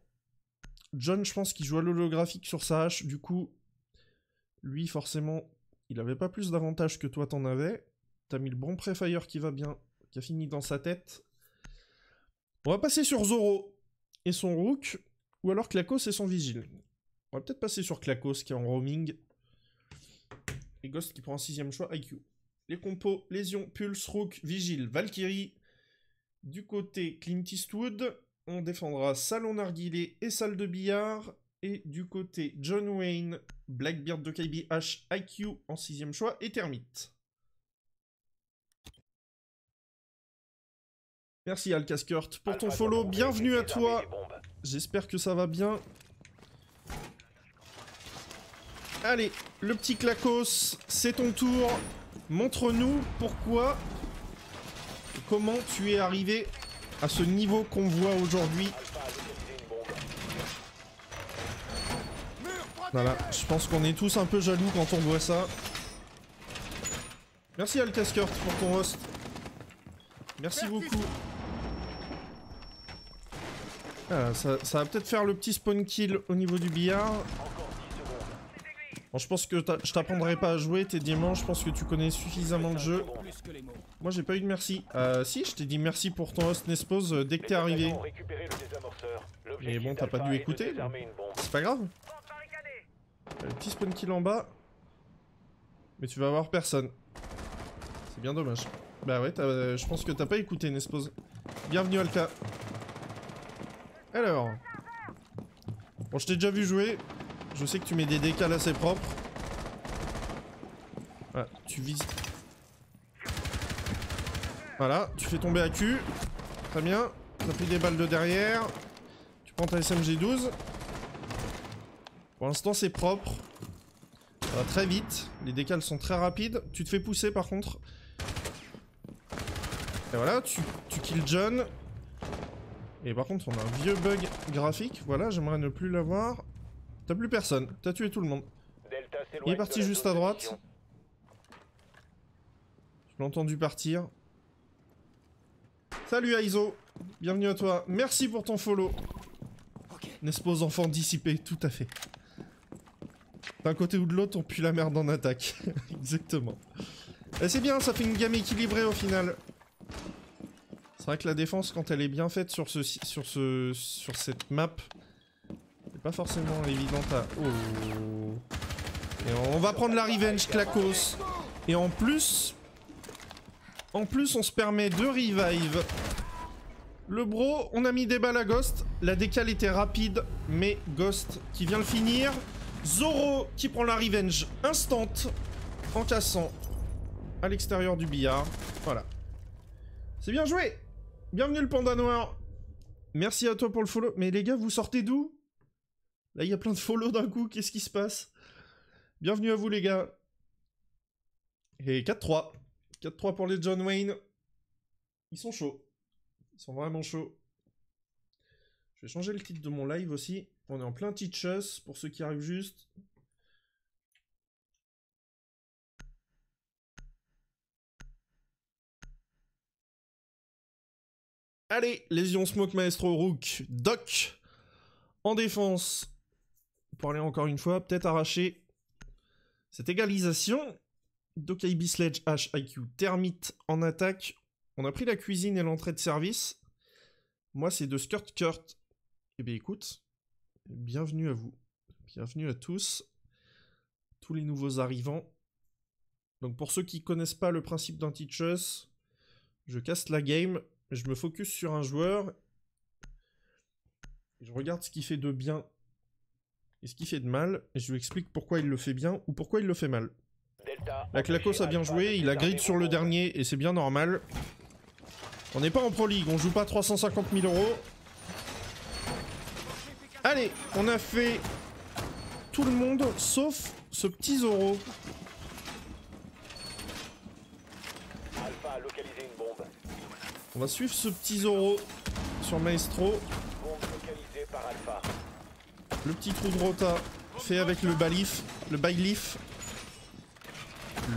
Speaker 1: John, je pense qu'il joue à l'holographique sur sa hache. Du coup, lui, forcément, il avait pas plus d'avantages que toi t'en avais. T'as mis le bon pré-fire qui va bien, qui a fini dans sa tête. On va passer sur Zoro et son Rook, ou alors Klakos et son Vigile. On va peut-être passer sur Klakos qui est en roaming. Et Ghost qui prend un 6ème choix, IQ. Les compos, Lésion, Pulse, Rook, Vigile, Valkyrie. Du côté Clint Eastwood, on défendra Salon Narguilé et salle de billard. Et du côté John Wayne, Blackbeard de KBH, IQ en 6ème choix et Termite. Merci Alcaskurt pour ton follow, bienvenue à toi. J'espère que ça va bien. Allez, le petit Klakos, c'est ton tour. Montre-nous pourquoi, comment tu es arrivé à ce niveau qu'on voit aujourd'hui. Voilà, je pense qu'on est tous un peu jaloux quand on voit ça. Merci Alcaskurt pour ton host. Merci beaucoup. Ah, ça va peut-être faire le petit spawn kill au niveau du billard. Bon, je pense que je t'apprendrai pas à jouer, t'es dimanche, je pense que tu connais suffisamment le jeu. Moi j'ai pas eu de merci. Si, je t'ai dit merci pour ton host Nespose dès que t'es arrivé. Mais bon, t'as pas dû écouter. C'est pas grave. Le petit spawn kill en bas. Mais tu vas avoir personne. C'est bien dommage. Bah ouais, je pense que t'as pas écouté Nespose. Bienvenue Alka. Alors. Bon, je t'ai déjà vu jouer. Je sais que tu mets des décals assez propres. Voilà, tu vises. Voilà, tu fais tomber AQ. Très bien. T'as pris des balles de derrière. Tu prends ta SMG12. Pour l'instant, c'est propre. Ça va très vite. Les décals sont très rapides. Tu te fais pousser par contre. Et voilà, tu kills John. Et par contre, on a un vieux bug graphique. Voilà, j'aimerais ne plus l'avoir. T'as plus personne. T'as tué tout le monde. Il est parti juste à droite. Je l'ai entendu partir. Salut Aizo. Bienvenue à toi. Merci pour ton follow. Nespose enfant dissipé, tout à fait. D'un côté ou de l'autre, on pue la merde en attaque. Exactement. Et c'est bien, ça fait une gamme équilibrée au final. C'est vrai que la défense, quand elle est bien faite sur cette map, c'est pas forcément évidente à... Oh. Et on va prendre la revenge, Klakos. Et en plus, on se permet de revive. Le bro, on a mis des balles à Ghost. La décale était rapide, mais Ghost qui vient le finir. Zoro qui prend la revenge instant en cassant à l'extérieur du billard. Voilà. C'est bien joué. Bienvenue le panda noir. Merci à toi pour le follow. Mais les gars, vous sortez d'où? Là, il y a plein de follow d'un coup. Qu'est-ce qui se passe? Bienvenue à vous les gars. Et 4-3. 4-3 pour les John Wayne. Ils sont chauds. Ils sont vraiment chauds. Je vais changer le titre de mon live aussi. On est en plein Teach Us pour ceux qui arrivent juste. Allez, Lésion Smoke Maestro Rook. Doc. En défense. Pour aller encore une fois, peut-être arracher cette égalisation. Doc IB Sledge H IQ Termite en attaque. On a pris la cuisine et l'entrée de service. Moi, c'est de Skirt Kurt. Eh bien, écoute, bienvenue à vous. Bienvenue à tous. Tous les nouveaux arrivants. Donc, pour ceux qui connaissent pas le principe d'un Teach Us, je casse la game. Je me focus sur un joueur. Je regarde ce qu'il fait de bien et ce qu'il fait de mal. Et je lui explique pourquoi il le fait bien ou pourquoi il le fait mal. La Clacos a bien joué, il a grid sur le dernier et c'est bien normal. On n'est pas en Pro League, on joue pas 350 000 euros. Allez, on a fait tout le monde sauf ce petit Zoro.
Speaker 2: Alpha a localisé une bombe.
Speaker 1: On va suivre ce petit Zoro sur Maestro.
Speaker 2: Bombe localisée par Alpha.
Speaker 1: Le petit trou de rota fait avec le balif, le bailif.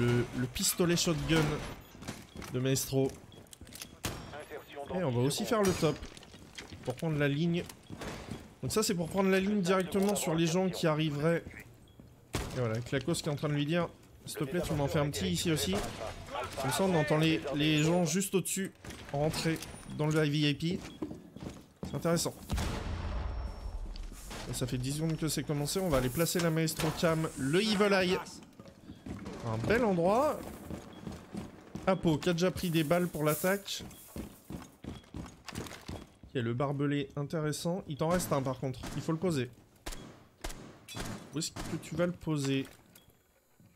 Speaker 1: Le pistolet shotgun de Maestro. Et on va aussi faire le top pour prendre la ligne. Donc ça c'est pour prendre la ligne directement sur les gens qui arriveraient. Et voilà, Clacos qui est en train de lui dire s'il te plaît tu m'en fais un petit ici aussi. Comme ça on entend les gens juste au-dessus rentrer dans le VIP. C'est intéressant. Et ça fait 10 secondes que c'est commencé, on va aller placer la Maestro Cam, le Evil Eye. Un bel endroit. Apo qui a déjà pris des balles pour l'attaque. Il y a le barbelé intéressant. Il t'en reste un par contre. Il faut le poser. Où est-ce que tu vas le poser?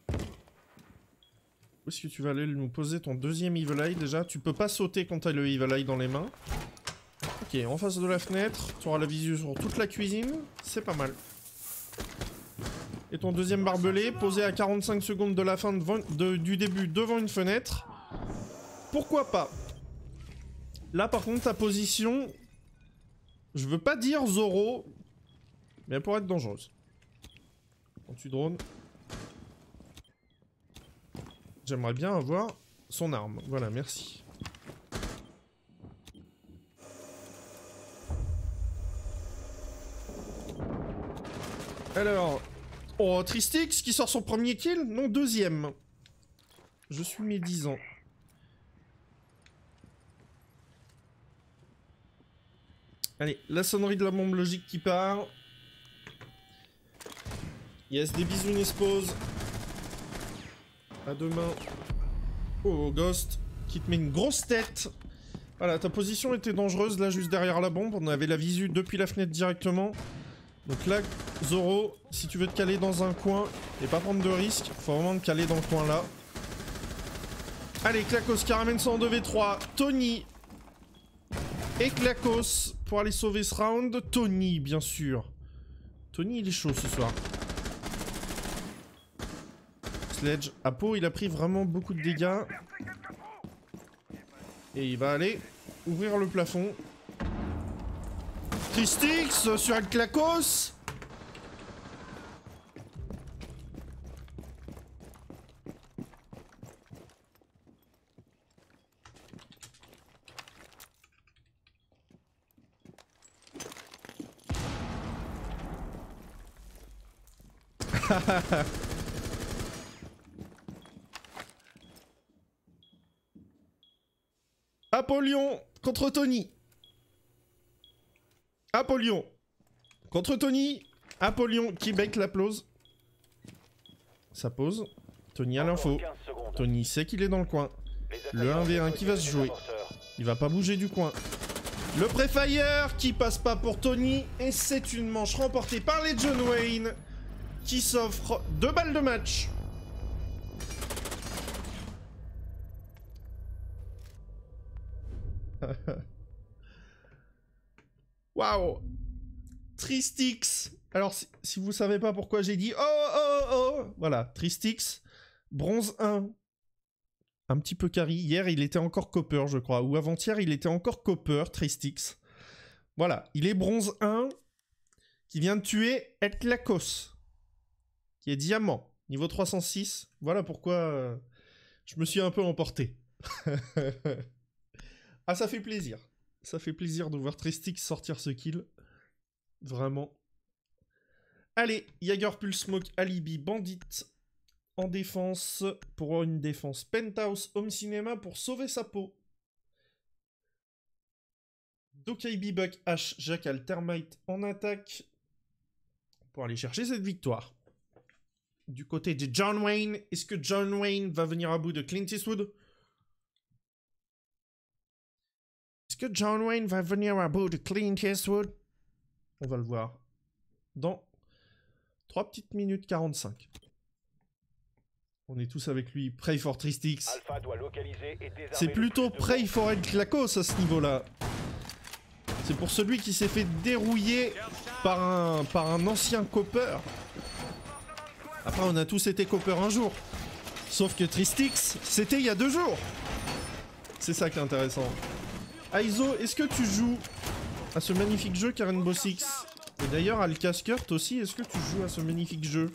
Speaker 1: Où est-ce que tu vas aller nous poser ton deuxième Evil Eye déjà? Tu peux pas sauter quand t'as le Evil Eye dans les mains. Ok, en face de la fenêtre. Tu auras la visu sur toute la cuisine. C'est pas mal. Et ton deuxième barbelé posé à 45 secondes de la fin du début devant une fenêtre. Pourquoi pas? Là par contre ta position, je veux pas dire Zoro, mais elle pourrait être dangereuse. Quand tu drones, j'aimerais bien avoir son arme. Voilà, merci. Alors, oh, Tristix qui sort son premier kill? Non, deuxième. Je suis médisant. Allez, la sonnerie de la bombe logique qui part. Yes, des bisounes pause. À demain. Oh, Ghost, qui te met une grosse tête. Voilà, ta position était dangereuse, là, juste derrière la bombe. On avait la visu depuis la fenêtre directement. Donc là, Zoro, si tu veux te caler dans un coin et pas prendre de risques, faut vraiment te caler dans le coin là. Allez, Clacos qui ramène ça en 2v3. Tony et Clacos pour aller sauver ce round. Tony, bien sûr. Tony, il est chaud ce soir. Sledge, Apo, il a pris vraiment beaucoup de dégâts. Et il va aller ouvrir le plafond. Tristix sur un Clacos. Apollyon contre Tony. Apollyon contre Tony. Apollyon qui bait l'applause. Ça pose. Tony a l'info. Tony sait qu'il est dans le coin. Le 1v1 qui va se jouer. Il va pas bouger du coin. Le Prefire qui passe pas pour Tony. Et c'est une manche remportée par les John Wayne qui s'offre 2 balles de match. Waouh. Tristix. Alors si vous savez pas pourquoi j'ai dit oh oh. Voilà, Tristix, bronze 1. Un petit peu carry. Hier, il était encore copper, je crois. Ou avant-hier, il était encore copper, Tristix. Voilà, il est bronze 1, qui vient de tuer Etlakos, qui est diamant, niveau 306. Voilà pourquoi je me suis un peu emporté. Ah, ça fait plaisir. Ça fait plaisir de voir Tristix sortir ce kill. Vraiment. Allez, Jaeger, Pulse, Smoke, Alibi, Bandit en défense pour une défense. Penthouse, Home Cinéma pour sauver sa peau. Dokaibi, Buck, H, Jackal, Termite en attaque pour aller chercher cette victoire. Du côté de John Wayne, est-ce que John Wayne va venir à bout de Clint Eastwood? Est-ce que John Wayne va venir à bout de Clint Eastwood? On va le voir dans 3 petites minutes 45. On est tous avec lui. Pray for Tristix.
Speaker 2: Alpha doit localiser et désarmer
Speaker 1: C'est plutôt
Speaker 2: le plus de
Speaker 1: Pray for Etlakos à ce niveau-là. C'est pour celui qui s'est fait dérouiller par un ancien copper. Après, on a tous été copper un jour. Sauf que Tristix, c'était il y a 2 jours. C'est ça qui est intéressant. Aizo, est-ce que tu joues à ce magnifique jeu Karen Boss X? Et d'ailleurs, Alcaskurt aussi, est-ce que tu joues à ce magnifique jeu?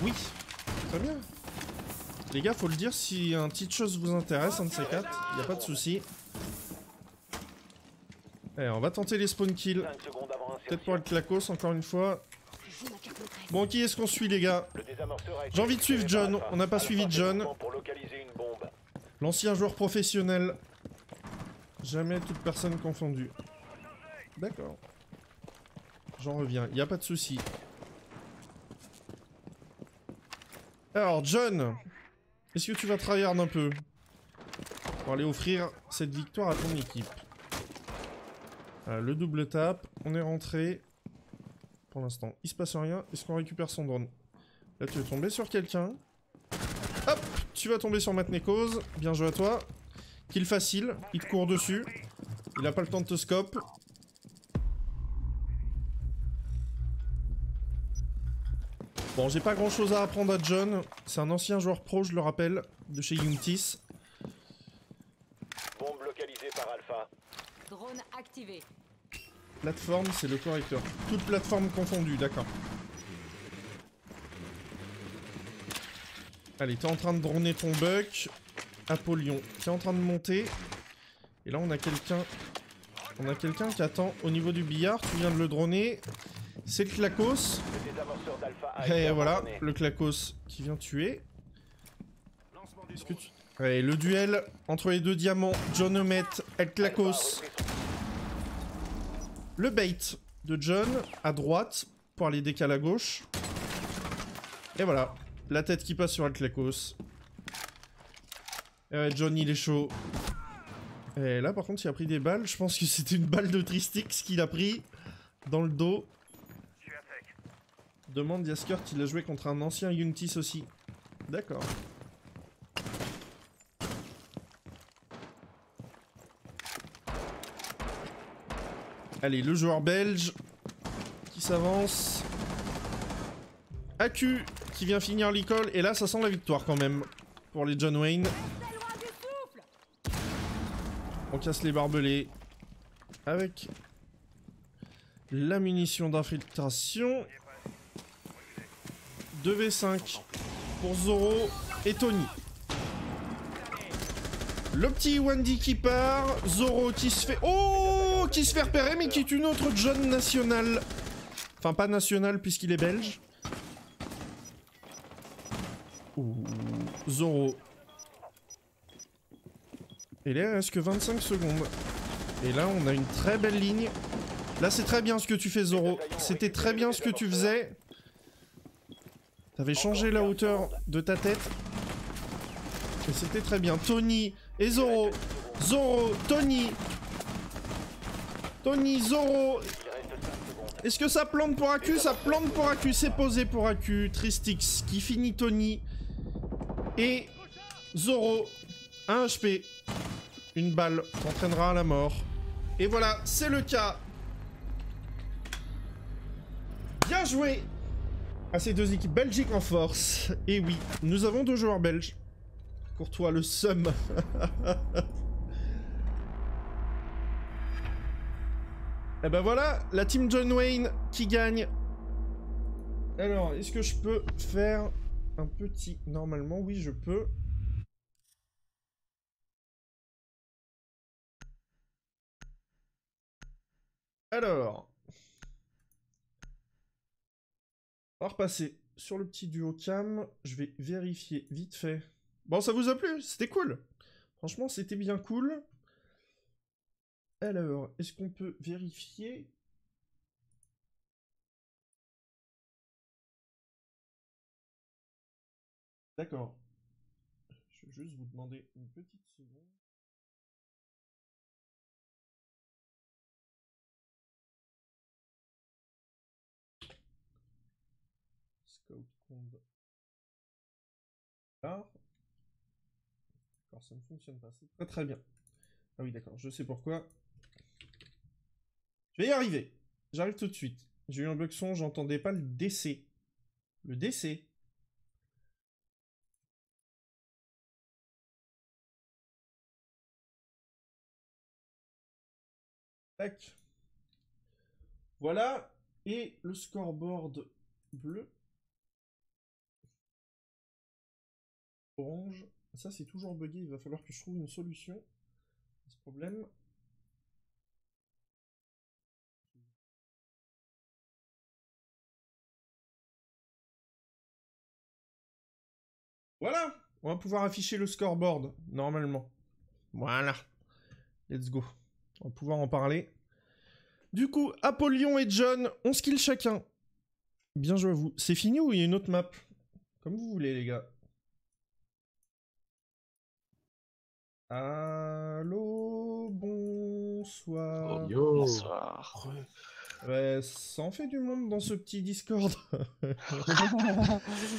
Speaker 1: Oui, très bien. Les gars, faut le dire, si un petite chose vous intéresse, un de ces 4, y a pas de souci. Allez, on va tenter les spawn kills.
Speaker 2: 5 secondes avant
Speaker 1: Peut-être pour
Speaker 2: insertion.
Speaker 1: le Clacos, encore une fois. Bon, qui est-ce qu'on suit, les gars?
Speaker 2: Le désamorceur a été
Speaker 1: J'ai envie de suivre
Speaker 2: récupéré
Speaker 1: John.
Speaker 2: par Alpha.
Speaker 1: On n'a pas
Speaker 2: Alpha
Speaker 1: suivi
Speaker 2: fait
Speaker 1: John.
Speaker 2: mouvement pour localiser une bombe.
Speaker 1: L'ancien joueur professionnel. Jamais toute personne confondue. D'accord. J'en reviens, y a pas de souci. Alors, John, est-ce que tu vas tryhard un peu pour aller offrir cette victoire à ton équipe? Le double tap, on est rentré. Pour l'instant, il se passe rien. Est-ce qu'on récupère son drone? Là, tu vas tomber sur quelqu'un. Hop, tu vas tomber sur Matnekos. Bien joué à toi. Kill facile, il te court dessus. Il a pas le temps de te scope. Bon, j'ai pas grand chose à apprendre à John. C'est un ancien joueur pro, je le rappelle, de chez Untis.
Speaker 2: Bombe localisée par Alpha.
Speaker 5: Drone activé.
Speaker 1: Plateforme, c'est le correcteur. Toute plateforme confondue, d'accord. Allez, t'es en train de droner ton buck. Apollyon, t'es en train de monter. Et là, on a quelqu'un. On a quelqu'un qui attend au niveau du billard. Tu viens de le droner. C'est le Clacos.
Speaker 2: Le désamorceur d'Alpha a été
Speaker 1: Et voilà,
Speaker 2: abandonné.
Speaker 1: le Clacos qui vient tuer. Est-ce que tu... Allez, le duel entre les deux diamants, John Omet et
Speaker 2: Alpha a
Speaker 1: Clacos.
Speaker 2: repris son-
Speaker 1: Le bait de John à droite pour aller décaler à gauche. Et voilà, la tête qui passe sur el Clacos. Et ouais, John il est chaud. Et là par contre il a pris des balles. Je pense que c'était une balle de Tristix qu'il a pris dans le dos. Demande Yaskurt, il a joué contre un ancien Untis aussi. D'accord. Allez, le joueur belge qui s'avance. Aku qui vient finir l'école. Et là, ça sent la victoire quand même pour les John Wayne. On casse les barbelés avec la munition d'infiltration. 2v5 pour Zoro et Tony. Le petit Wendy qui part. Zoro qui se fait... Oh, qui se fait repérer mais qui est une autre John nationale. Enfin, pas nationale puisqu'il est belge. Ouh, Zoro. Et là, il reste que 25 secondes. Et là, on a une très belle ligne. Là, c'est très bien ce que tu fais, Zoro. C'était très bien ce que tu faisais. T'avais changé la hauteur de ta tête. Et c'était très bien. Tony et Zoro. Zoro, Tony. Tony, Zoro. Est-ce que ça plante pour Aku? Ça plante pour Aku. C'est posé pour Aku. Tristix qui finit Tony. Et Zoro. 1 HP. Une balle t'entraînera à la mort. Et voilà, c'est le cas. Bien joué à ces deux équipes belgiques en force. Et oui, nous avons 2 joueurs belges. Courtois le seum. Et ben voilà, la team John Wayne qui gagne. Alors, est-ce que je peux faire un petit... Normalement, oui, je peux. Alors... On va repasser sur le petit duo cam. Je vais vérifier vite fait. Bon, ça vous a plu? C'était cool. Franchement, c'était bien cool. Alors, est-ce qu'on peut vérifier? D'accord. Je vais juste vous demander une petite seconde. Scout combat. D'accord, ça ne fonctionne pas. C'est très très bien. Ah oui, d'accord, je sais pourquoi. Je vais y arriver. J'arrive tout de suite. J'ai eu un bug son, j'entendais pas le DC. Le DC. Tac. Voilà. Et le scoreboard bleu. Orange. Ça, c'est toujours bugué. Il va falloir que je trouve une solution à ce problème. Voilà. On va pouvoir afficher le scoreboard, normalement. Voilà. Let's go. On va pouvoir en parler. Du coup, Apollyon et John, 11 kills chacun. Bien joué à vous. C'est fini ou il y a une autre map? Comme vous voulez, les gars. Allô, bonsoir.
Speaker 6: Oh, yo.
Speaker 7: Bonsoir.
Speaker 1: Ouais, ça en fait du monde dans ce petit Discord.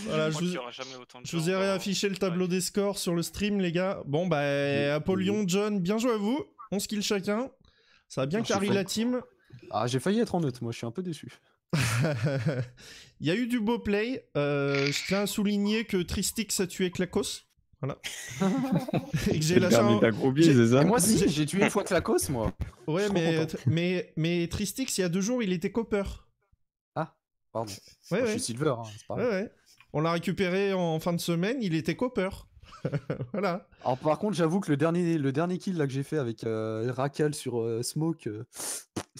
Speaker 1: Voilà, je vous ai réaffiché le tableau des scores sur le stream, les gars. Bon, bah, Apollyon, John, bien joué à vous. 11 kills chacun. Ça a bien carré la team.
Speaker 6: Ah, j'ai failli être en neutre, moi je suis un peu déçu.
Speaker 1: Il y a eu du beau play. Je tiens à souligner que Tristix a tué Klakos. Voilà. Et que j'ai lâché un...
Speaker 6: Moi aussi, j'ai tué une fois Klakos, moi.
Speaker 1: Ouais, mais Tristix, il y a 2 jours, il était copper.
Speaker 6: Ah, pardon.
Speaker 1: Ouais,
Speaker 6: Moi, je suis silver, hein, c'est pas grave.
Speaker 1: Ouais. On l'a récupéré en fin de semaine, il était copper. Voilà.
Speaker 6: Alors par contre, j'avoue que le dernier kill là que j'ai fait avec Raquel sur Smoke...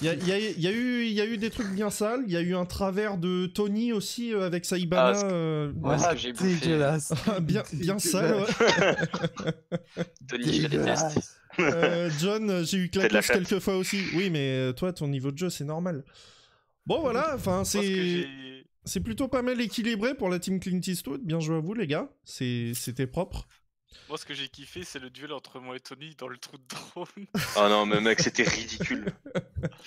Speaker 1: Il y a eu des trucs bien sales, il y a eu un travers de Tony aussi avec sa Ibana.
Speaker 7: Ouais, ce que j'ai bouffé.
Speaker 6: Dégueulasse.
Speaker 1: bien sale, ouais.
Speaker 7: Tony, je la déteste.
Speaker 1: John, j'ai eu Klakos quelques fois aussi. Oui, mais toi, ton niveau de jeu, c'est normal. Bon, voilà, enfin, c'est plutôt pas mal équilibré pour la team Clint Eastwood. Bien joué à vous, les gars. C'était propre.
Speaker 8: Moi, ce que j'ai kiffé, c'est le duel entre moi et Tony dans le trou de drone.
Speaker 9: Oh non, mais mec, c'était ridicule.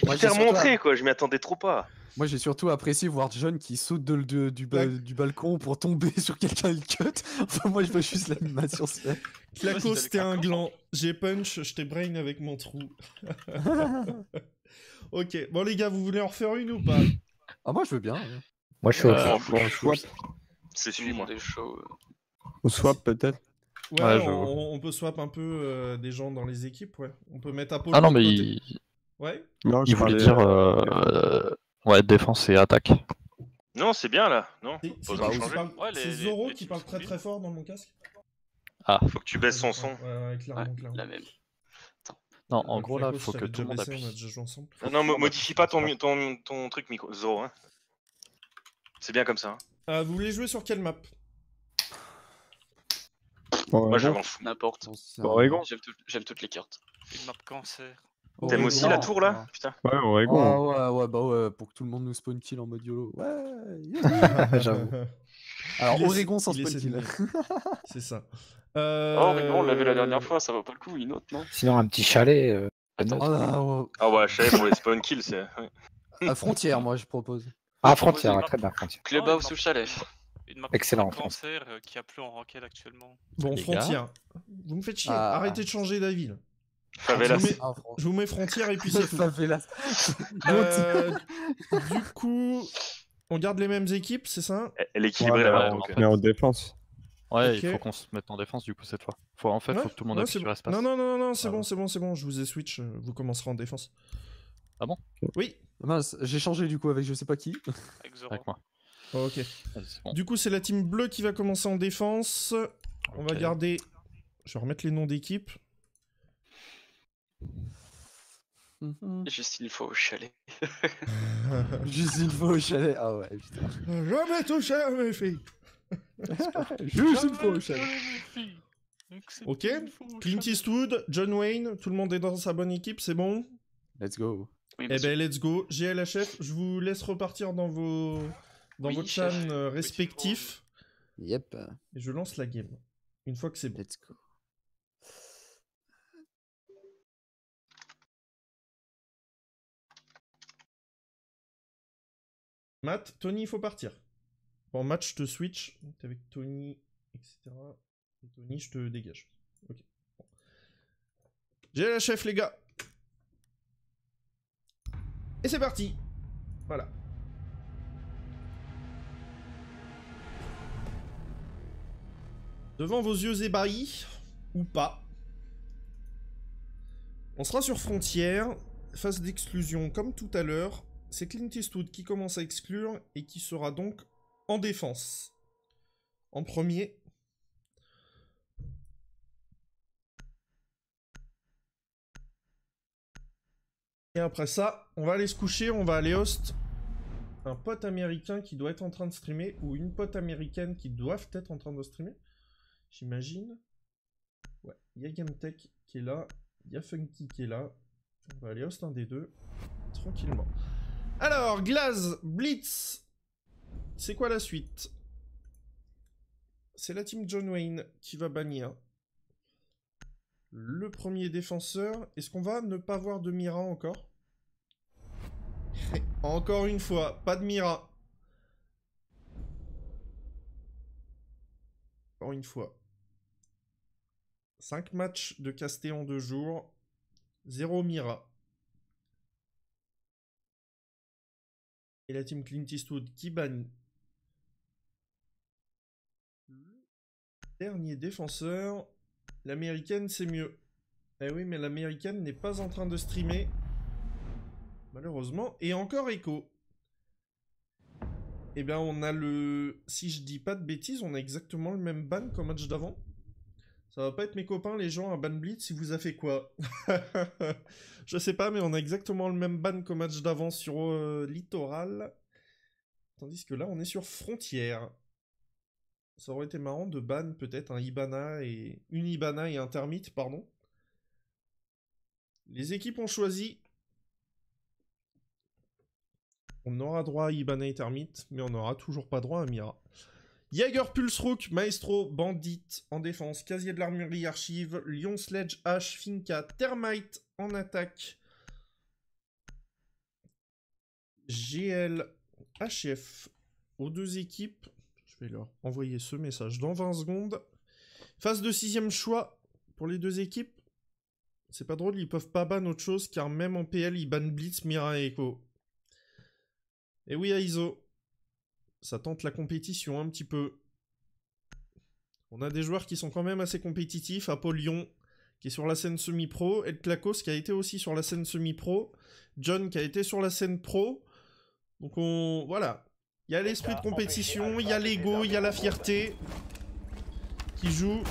Speaker 6: Moi,
Speaker 9: J'ai remontré, quoi, je m'y attendais trop pas.
Speaker 6: Moi, j'ai surtout apprécié voir John qui saute du balcon pour tomber sur quelqu'un et le cut. Enfin, moi, je vois juste l'animation se faire.
Speaker 1: Klakos, t'es un gland. J'ai punch, je t'ai brain avec mon trou. Ok, bon, les gars, vous voulez en refaire une ou pas?
Speaker 6: Ah, moi, je veux bien.
Speaker 10: Moi, je suis au
Speaker 9: C'est celui, moi.
Speaker 10: Au swap, peut-être.
Speaker 1: Ouais, on peut swap un peu des gens dans les équipes, ouais. On peut mettre Apollo.
Speaker 10: Ah non, mais
Speaker 1: de côté. Ouais.
Speaker 10: Non, il voulait dire ouais, défense et attaque.
Speaker 9: Non, c'est bien là, non?
Speaker 1: C'est Zoro qui parle très très fort dans mon casque.
Speaker 10: Ah.
Speaker 9: Faut que tu baisses son son.
Speaker 1: Ouais, clairement.
Speaker 7: La même.
Speaker 10: Non, en gros, là, il faut que tout le monde appuie.
Speaker 9: Non, modifie pas ton truc micro, Zoro, hein. C'est bien comme ça. Hein.
Speaker 1: Vous voulez jouer sur quelle map?
Speaker 9: Moi, je m'en fous.
Speaker 7: N'importe.
Speaker 10: Oregon.
Speaker 7: J'aime toutes les cartes.
Speaker 8: Une map cancer.
Speaker 9: T'aimes aussi la tour là? Putain.
Speaker 10: Ouais, Oregon.
Speaker 6: Ouais, bah ouais, pour que tout le monde nous spawn kill en mode YOLO. Ouais,
Speaker 10: j'avoue.
Speaker 6: Alors, Oregon sans spawn kill.
Speaker 1: C'est ça.
Speaker 7: Oregon, on l'avait la dernière fois, ça vaut pas le coup, une autre, non?
Speaker 10: Sinon, un petit chalet.
Speaker 9: Ah ouais, chalet pour les spawn kills, c'est.
Speaker 6: À frontière, moi, je propose.
Speaker 10: Ah, frontière, très bien, frontière.
Speaker 7: Clubhouse ou chalet?
Speaker 8: Une map
Speaker 10: excellent.
Speaker 8: cancer qui a plus en ranked actuellement.
Speaker 1: Bon, frontière. Vous me faites chier. Arrêtez de changer d'avis là.
Speaker 9: Favelas.
Speaker 1: Je vous mets frontière et puis c'est tout.
Speaker 6: Favelas.
Speaker 1: Du coup, On garde les mêmes équipes, c'est ça?
Speaker 9: Elle est équilibrée
Speaker 10: Ouais,
Speaker 9: là-bas.
Speaker 10: ouais,
Speaker 9: Donc,
Speaker 10: on met en défense. Ouais,
Speaker 1: Ok.
Speaker 10: il faut qu'on se mette en défense du coup cette fois. En fait,
Speaker 1: Ouais,
Speaker 10: faut que tout le monde
Speaker 1: ouais,
Speaker 10: appuie
Speaker 1: c'est
Speaker 10: sur
Speaker 1: bon.
Speaker 10: espace.
Speaker 1: Non, c'est
Speaker 10: Ah
Speaker 1: bon,
Speaker 10: bon.
Speaker 1: c'est bon, je vous ai switch, vous commencerez en défense.
Speaker 10: Ah bon?
Speaker 1: Oui,
Speaker 6: Mince, j'ai changé du coup avec je sais pas qui.
Speaker 8: Avec Zoro.
Speaker 10: Avec moi.
Speaker 1: ok.
Speaker 10: Vas-y, c'est bon.
Speaker 1: Du coup, c'est la team bleue qui va commencer en défense. On va
Speaker 10: Ok.
Speaker 1: garder... Je vais remettre les noms d'équipe.
Speaker 7: Juste une fois au chalet.
Speaker 6: Juste une fois au chalet. Ah ouais, putain.
Speaker 1: Jamais touché à mes filles.
Speaker 6: Juste une fois au chalet.
Speaker 1: Ok, Clint Eastwood, John Wayne, tout le monde est dans sa bonne équipe, c'est bon?
Speaker 6: Let's go.
Speaker 7: Oui,
Speaker 1: Eh ben, let's go. GLHF, je vous laisse repartir dans vos
Speaker 7: Oui,
Speaker 1: chans
Speaker 7: chef.
Speaker 1: respectifs.
Speaker 6: Yep.
Speaker 1: Et je lance la game. Une fois que c'est bon.
Speaker 6: Let's go.
Speaker 1: Matt, Tony, il faut partir. Bon, Matt, je te switch. T'es avec Tony, etc. Et Tony, je te dégage. Ok. Bon. GLHF, les gars. Et c'est parti. Voilà. Devant vos yeux ébahis, ou pas, on sera sur frontière, phase d'exclusion comme tout à l'heure. C'est Clint Eastwood qui commence à exclure et qui sera donc en défense. En premier. Et après ça, on va aller se coucher, on va aller host un pote américain qui doit être en train de streamer, ou une pote américaine qui doivent être en train de streamer. J'imagine. Ouais, il y a GameTech qui est là, il y a Funky qui est là. On va aller host un des deux, tranquillement. Alors, Glaz, Blitz, c'est quoi la suite? C'est la team John Wayne qui va bannir le premier défenseur. Est-ce qu'on va ne pas voir de Mira encore? Encore une fois, pas de Mira. Encore une fois. 5 matchs de casté en 2 jours. 0 Mira. Et la team Clint Eastwood qui bannit le dernier défenseur. L'américaine, c'est mieux. Eh oui, mais l'américaine n'est pas en train de streamer. Malheureusement. Et encore Echo. Eh bien, on a le... Si je dis pas de bêtises, on a exactement le même ban qu'au match d'avant. Ça va pas être mes copains, les gens, un ban Blitz, il vous a fait quoi? Je sais pas, mais on a exactement le même ban qu'au match d'avant sur Littoral. Tandis que là, on est sur Frontière. Ça aurait été marrant de ban peut-être un Ibana et... Une Ibana et un Termite, pardon. Les équipes ont choisi. On aura droit à Ibana et Termite, mais on n'aura toujours pas droit à Mira. Jaeger, Pulse-Rook, Maestro, Bandit en défense, Casier de l'Armurerie Archive, Lion, Sledge, H, Finka, Termite en attaque, GL, HF aux deux équipes. Je vais leur envoyer ce message dans 20 secondes. Phase de 6ème choix pour les deux équipes. C'est pas drôle, ils peuvent pas ban autre chose car même en PL, ils bannent Blitz, Mira et Echo. Et oui, Aizo. Ça tente la compétition un petit peu. On a des joueurs qui sont quand même assez compétitifs. Apollyon qui est sur la scène semi-pro. El Clacos qui a été aussi sur la scène semi-pro. John qui a été sur la scène pro. Donc on... Voilà. Il y a l'esprit de compétition, il y a l'ego, il y a la fierté. Qui joue.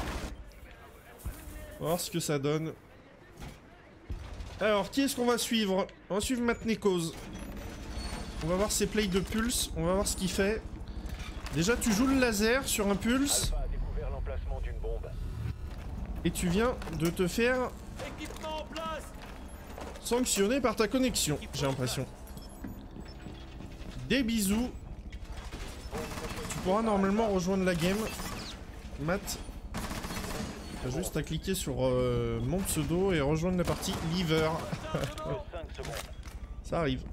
Speaker 1: On va voir ce que ça donne. Alors, qui est-ce qu'on va suivre? On va suivre Matt Nekos. On va voir ses plays de pulse, on va voir ce qu'il fait. Déjà, tu joues le laser sur un pulse.
Speaker 2: Alpha a découvert l'emplacement d'une bombe.
Speaker 1: Et tu viens de te faire
Speaker 3: Équipement en place.
Speaker 1: sanctionner par ta connexion, j'ai l'impression. Des bisous. Tu pourras normalement rejoindre la game. Matt, t'as juste à cliquer sur mon pseudo et rejoindre la partie Lever.
Speaker 2: 5 secondes.
Speaker 1: Ça arrive.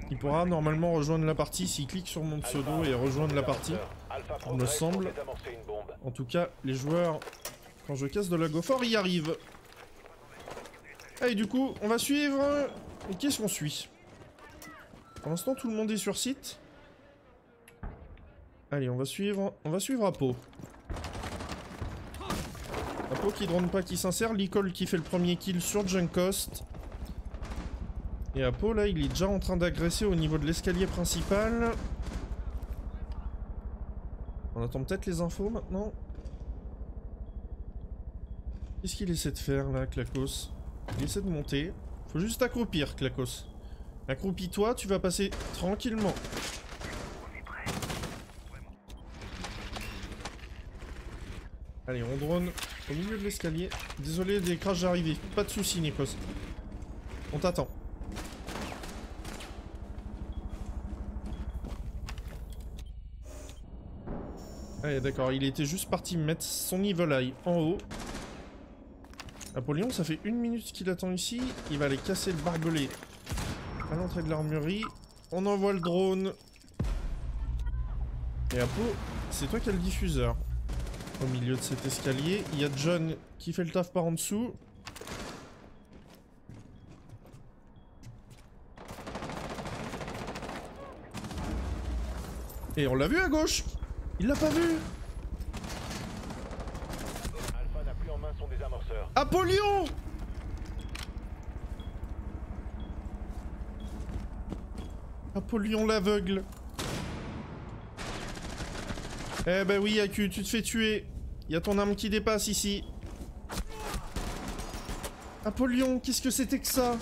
Speaker 1: Il pourra normalement rejoindre la partie s'il clique sur mon pseudo et rejoindre la partie.
Speaker 2: Alpha
Speaker 1: Il me
Speaker 2: progresse pour
Speaker 1: semble.
Speaker 2: désamorcer une bombe.
Speaker 1: En tout cas, les joueurs, quand je casse de la GoFort, y arrivent. Allez, du coup, on va suivre... Et qu'est-ce qu'on suit? Pour l'instant, tout le monde est sur site. Allez, on va suivre Apo. Apo qui drone pas, qui s'insère. Licol qui fait le premier kill sur Junkost. Et Apo, là, il est déjà en train d'agresser au niveau de l'escalier principal. On attend peut-être les infos maintenant. Qu'est-ce qu'il essaie de faire là, Klakos? Il essaie de monter. Faut juste accroupir, Klakos. Accroupis-toi, tu vas passer tranquillement. Allez, on drone au milieu de l'escalier. Désolé des crashs d'arrivée. Pas de soucis, Nikos. On t'attend. Allez, d'accord, il était juste parti mettre son evil eye en haut. Apollyon, ça fait 1 minute qu'il attend ici. Il va aller casser le barbelé à l'entrée de l'armurerie. On envoie le drone. Et Apo, c'est toi qui as le diffuseur. Au milieu de cet escalier, il y a John qui fait le taf par en dessous. Et on l'a vu à gauche. Il l'a pas vu.
Speaker 2: Alpha n'a plus en main son désamorceur.
Speaker 1: Apollyon! Apollyon l'aveugle. Eh ben oui, Aku, tu te fais tuer. Il y a ton arme qui dépasse ici. Apollyon, qu'est-ce que c'était que ça?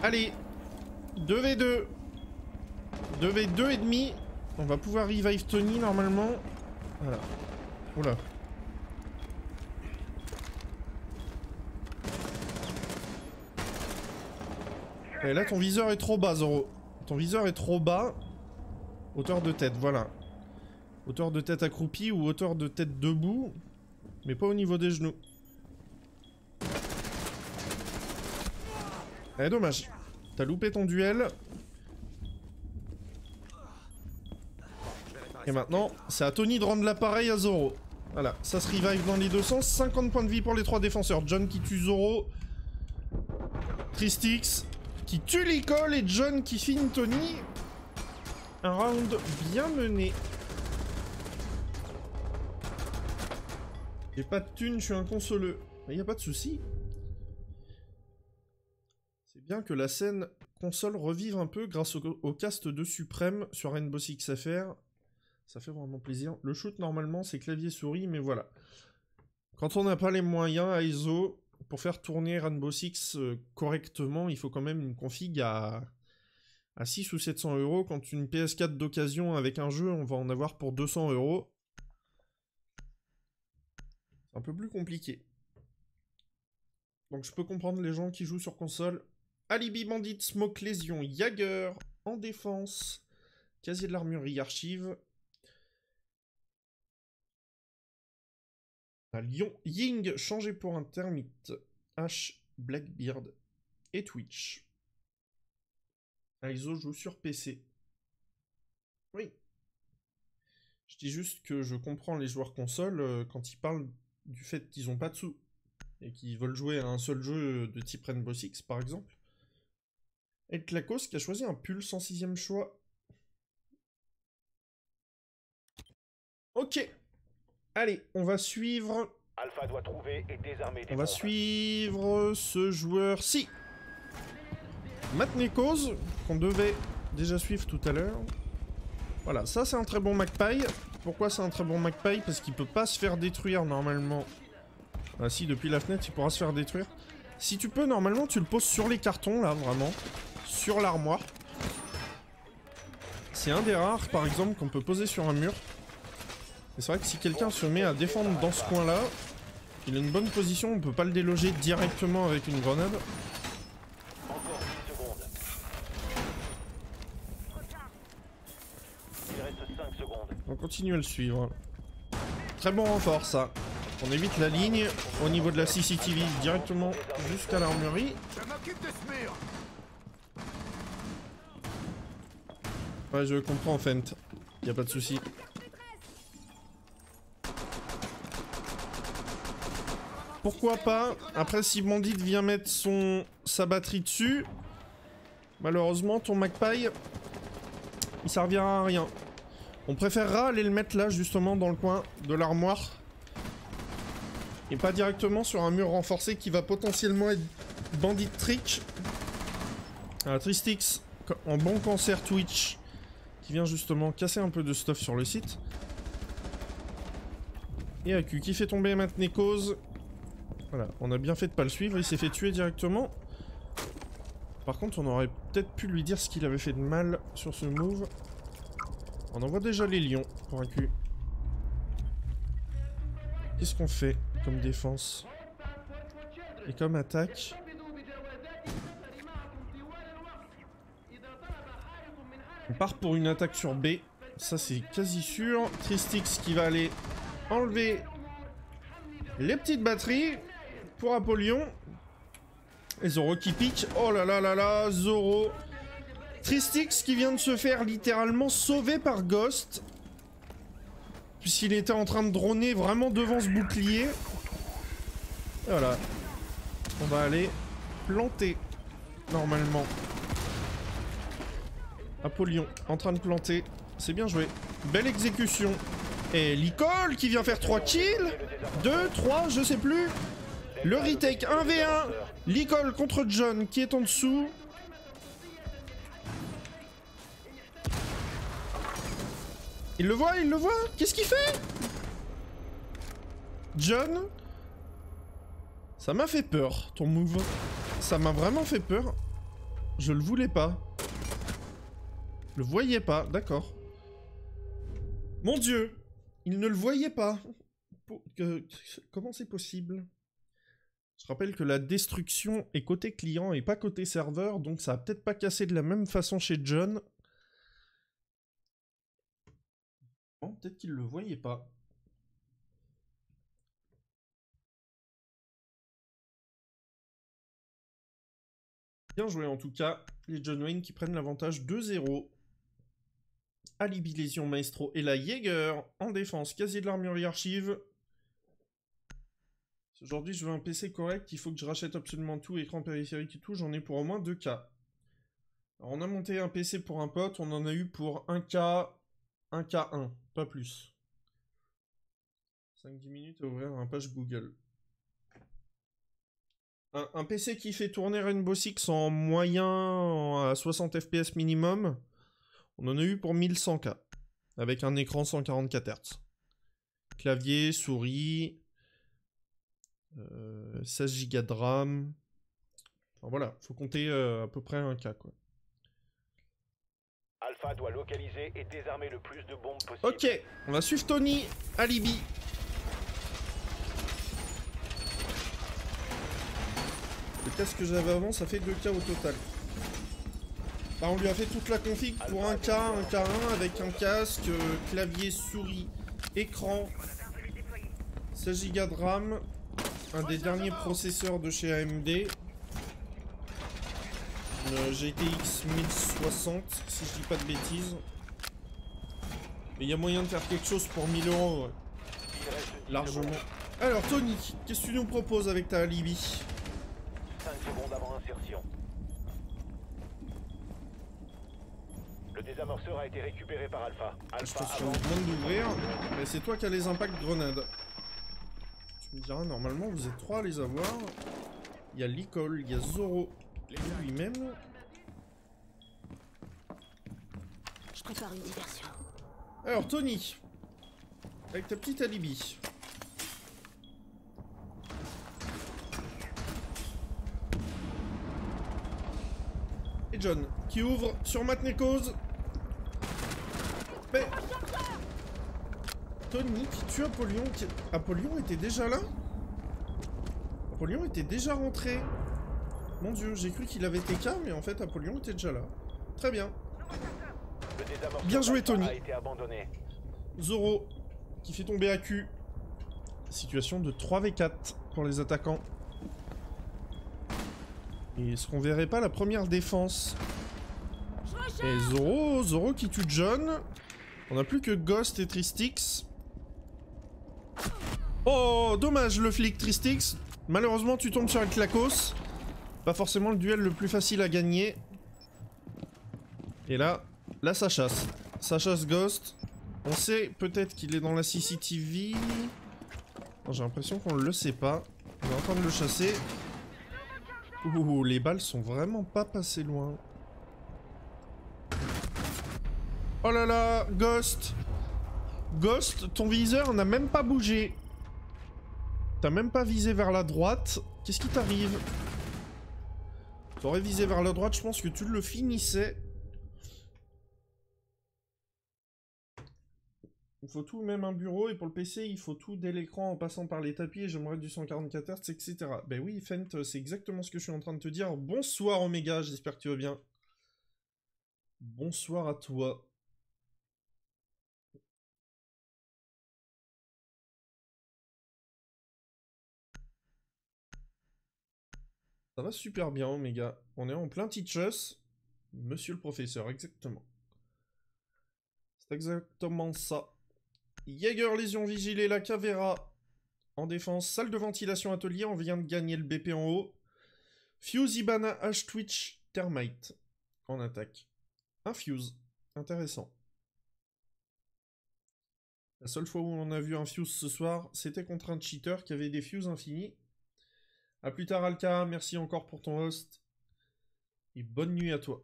Speaker 1: Allez. 2v2. 2v2 et demi. On va pouvoir revive Tony normalement. Voilà. Oula. Et là ton viseur est trop bas, Zoro. Ton viseur est trop bas. Hauteur de tête, voilà. Hauteur de tête accroupie ou hauteur de tête debout. Mais pas au niveau des genoux. Eh, dommage. T'as loupé ton duel. Et maintenant, c'est à Tony de rendre l'appareil à Zoro. Voilà, ça se revive dans les deux sens. 50 points de vie pour les 3 défenseurs. John qui tue Zoro. Tristix qui tue Licol et John qui finit Tony. Un round bien mené. J'ai pas de thunes, je suis un consoleux. Mais y a pas de souci. C'est bien que la scène console revive un peu grâce au cast de Suprême sur Rainbow Six FR. Ça fait vraiment plaisir. Le shoot, normalement, c'est clavier-souris, mais voilà. Quand on n'a pas les moyens à ISO, pour faire tourner Rainbow Six correctement, il faut quand même une config à 6 ou 700 €. Quand une PS4 d'occasion avec un jeu, on va en avoir pour 200 €. C'est un peu plus compliqué. Donc je peux comprendre les gens qui jouent sur console. Alibi Bandit, Smoke Lésion, Jagger en défense. Casier de l'armurerie, archive. À Lyon, Ying, changé pour un termite. H, Blackbeard et Twitch. Aizo joue sur PC. Oui. Je dis juste que je comprends les joueurs console quand ils parlent du fait qu'ils ont pas de sous. Et qu'ils veulent jouer à un seul jeu de type Rainbow Six, par exemple. Et Klakos qui a choisi un Pulse en 6ème choix. Ok. Allez, on va suivre...
Speaker 2: Alpha doit trouver et désarmer des
Speaker 1: On va
Speaker 2: bombes.
Speaker 1: suivre ce joueur-ci. Matt Nekos, qu'on devait déjà suivre tout à l'heure. Voilà, ça c'est un très bon Magpie. Pourquoi c'est un très bon Magpie? Parce qu'il peut pas se faire détruire normalement. Ah si, depuis la fenêtre, il pourra se faire détruire. Si tu peux, normalement, tu le poses sur les cartons, là, vraiment. Sur l'armoire. C'est un des rares, par exemple, qu'on peut poser sur un mur. Et c'est vrai que si quelqu'un se met à défendre dans ce coin-là, il a une bonne position, on peut pas le déloger directement avec une grenade.
Speaker 2: Encore 10 secondes. Il reste 5 secondes.
Speaker 1: On continue à le suivre. Très bon renfort, ça. On évite la ligne au niveau de la CCTV directement jusqu'à l'armurerie.
Speaker 4: Je m'occupe de ce mur.
Speaker 1: Ouais, je comprends, Fent. Y a pas de souci. Pourquoi pas? Après, si Bandit vient mettre sa batterie dessus, malheureusement, ton Magpie il servira à rien. On préférera aller le mettre là, justement, dans le coin de l'armoire. Et pas directement sur un mur renforcé qui va potentiellement être bandit trick. Ah, Tristix, en bon cancer Twitch, qui vient justement casser un peu de stuff sur le site. Et AQ qui fait tomber Matnekos. Voilà, on a bien fait de pas le suivre, il s'est fait tuer directement. Par contre, on aurait peut-être pu lui dire ce qu'il avait fait de mal sur ce move. On envoie déjà les lions pour AQ. Qu'est-ce qu'on fait comme défense et comme attaque? On part pour une attaque sur B, ça c'est quasi sûr. Tristix qui va aller enlever les petites batteries pour Apollyon. Et Zoro qui pique. Oh là là là là, Zoro. Tristix qui vient de se faire littéralement sauver par Ghost. Puisqu'il était en train de droner vraiment devant ce bouclier. Et voilà. On va aller planter. Normalement. Apollyon en train de planter. C'est bien joué. Belle exécution. Et Licol qui vient faire 3 kills. 2, 3, je sais plus. Le retake 1v1. Licol contre John qui est en dessous. Il le voit, il le voit. Qu'est-ce qu'il fait? John, ça m'a fait peur, ton move. Ça m'a vraiment fait peur. Je le voulais pas. Je le voyais pas, d'accord. Mon Dieu, il ne le voyait pas. Comment c'est possible? Je rappelle que la destruction est côté client et pas côté serveur, donc ça a peut-être pas cassé de la même façon chez John. Bon, peut-être qu'il le voyait pas. Bien joué en tout cas, les John Wayne qui prennent l'avantage 2-0. Alibi Lésion Maestro et la Jaeger en défense. Casier de l'armurerie archive. Aujourd'hui je veux un PC correct, il faut que je rachète absolument tout, écran périphérique et tout, j'en ai pour au moins 2K. Alors on a monté un PC pour un pote, on en a eu pour 1K, 1K1, pas plus. 5-10 minutes à ouvrir un page Google. Un PC qui fait tourner Rainbow Six en moyen à 60 FPS minimum, on en a eu pour 1100K. Avec un écran 144 Hz. Clavier, souris, 16 Go de RAM. Enfin, voilà, faut compter à peu près 1K quoi.
Speaker 2: Alpha doit localiser et désarmer le plus de bombes possible.
Speaker 1: Ok, on va suivre Tony, Alibi. Le casque que j'avais avant, ça fait 2K au total. Bah, on lui a fait toute la config pour 1K, 1K1 avec un casque, clavier, souris, écran, 16 Go de RAM, un des derniers processeurs de chez AMD. GTX 1060, si je dis pas de bêtises. Mais il y a moyen de faire quelque chose pour 1000 €, ouais. Largement. Alors Tony, qu'est-ce que tu nous proposes avec ta Alibi?
Speaker 2: 5 secondes avant insertion. Le désamorceur a été récupéré par Alpha.
Speaker 1: Je
Speaker 2: Alpha
Speaker 1: te
Speaker 2: avance.
Speaker 1: demande d'ouvrir, mais c'est toi qui as les impacts grenades. Tu me diras, normalement vous êtes 3 à les avoir. Il y a Licol, il y a Zoro, lui-même.
Speaker 5: Je prépare une diversion.
Speaker 1: Alors Tony, avec ta petite Alibi. Et John, qui ouvre sur Matnekos. Mais... Tony qui tue Apollyon. Apollyon était déjà là? Apollyon était déjà rentré. Mon Dieu, j'ai cru qu'il avait TK, mais en fait Apollyon était déjà là. Très bien. Bien joué Tony. Zoro qui fait tomber AQ. Situation de 3v4 pour les attaquants. Et est-ce qu'on verrait pas la première défense? Et Zoro qui tue John. On n'a plus que Ghost et Tristix. Oh, dommage le flic Tristix. Malheureusement tu tombes sur un Clacos. Pas forcément le duel le plus facile à gagner. Et là, Là ça chasse. Ça chasse Ghost. On sait peut-être qu'il est dans la CCTV. J'ai l'impression qu'on ne le sait pas. On est en train de le chasser. Ouh, les balles sont vraiment pas passées loin. Oh là là, Ghost. Ghost, ton viseur n'a même pas bougé. T'as même pas visé vers la droite. Qu'est-ce qui t'arrive? T'aurais visé vers la droite, je pense que tu le finissais. Il faut tout, même un bureau, et pour le PC, il faut tout dès l'écran en passant par les tapis, et j'aimerais du 144 Hz, etc. Ben oui, Fent, c'est exactement ce que je suis en train de te dire. Bonsoir Omega, j'espère que tu vas bien. Bonsoir à toi. Ça va super bien, Omega. On est en plein teachers. Monsieur le professeur, exactement. C'est exactement ça. Jäger, Lésion, Vigile et la Cavera en défense. Salle de ventilation atelier, on vient de gagner le BP en haut. Fuse, Ibana, H, Twitch, Termite en attaque. Un Fuse, intéressant. La seule fois où on a vu un Fuse ce soir, c'était contre un cheater qui avait des Fuses infinis. A plus tard Alka, merci encore pour ton host. Et bonne nuit à toi.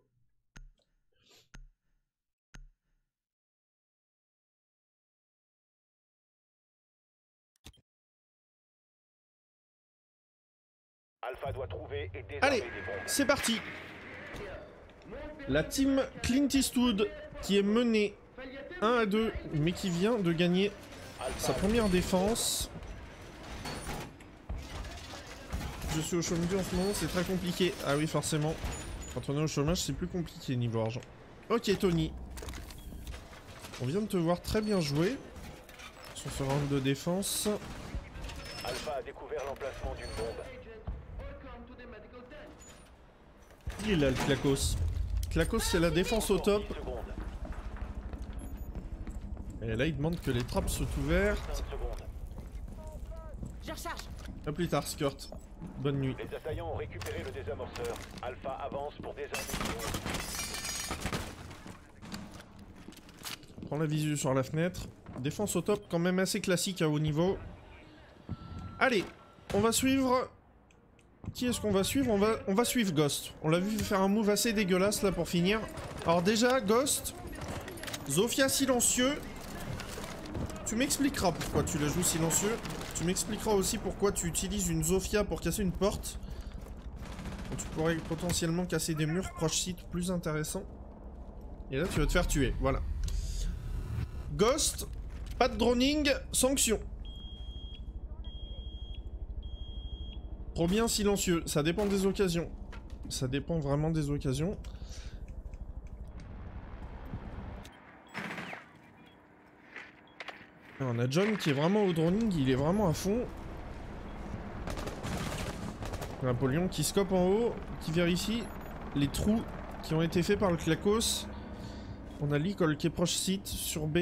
Speaker 2: Alpha doit trouver et désarmer
Speaker 1: Allez,
Speaker 2: des bombes.
Speaker 1: c'est parti. La team Clint Eastwood qui est menée 1-2, mais qui vient de gagner sa première défense. Je suis au chômage en ce moment, c'est très compliqué. Ah oui, forcément. Quand on est au chômage, c'est plus compliqué niveau argent. Ok, Tony. On vient de te voir très bien jouer sur ce round de défense.
Speaker 2: Alpha a découvert l'emplacement d'une bombe.
Speaker 1: Il est là, le Clacos. Clacos, c'est la défense au top.
Speaker 2: 10 secondes.
Speaker 1: Et là, il demande que les trappes soient ouvertes.
Speaker 2: 5 secondes.
Speaker 5: Je recharge.
Speaker 1: A plus tard, Skirt. Bonne nuit.
Speaker 2: Les assaillants ont récupéré le désamorceur. Alpha avance pour désarmer une bombe.
Speaker 1: Prends la visu sur la fenêtre. Défense au top, quand même assez classique à haut niveau. Allez, on va suivre... Qui est-ce qu'on va suivre? On va suivre Ghost. On l'a vu faire un move assez dégueulasse là pour finir. Alors déjà, Ghost, Zofia silencieux. Tu m'expliqueras pourquoi tu la joues silencieux. Tu m'expliqueras aussi pourquoi tu utilises une Zofia pour casser une porte. Donc, tu pourrais potentiellement casser des murs proche site plus intéressants. Et là tu vas te faire tuer, voilà. Ghost, pas de droning, sanction. Trop bien silencieux, ça dépend des occasions. Ça dépend vraiment des occasions. On a John qui est vraiment au droning, il est vraiment à fond. Napoléon qui scope en haut, qui vérifie les trous qui ont été faits par le Clacos. On a l'Icole qui est proche site sur B.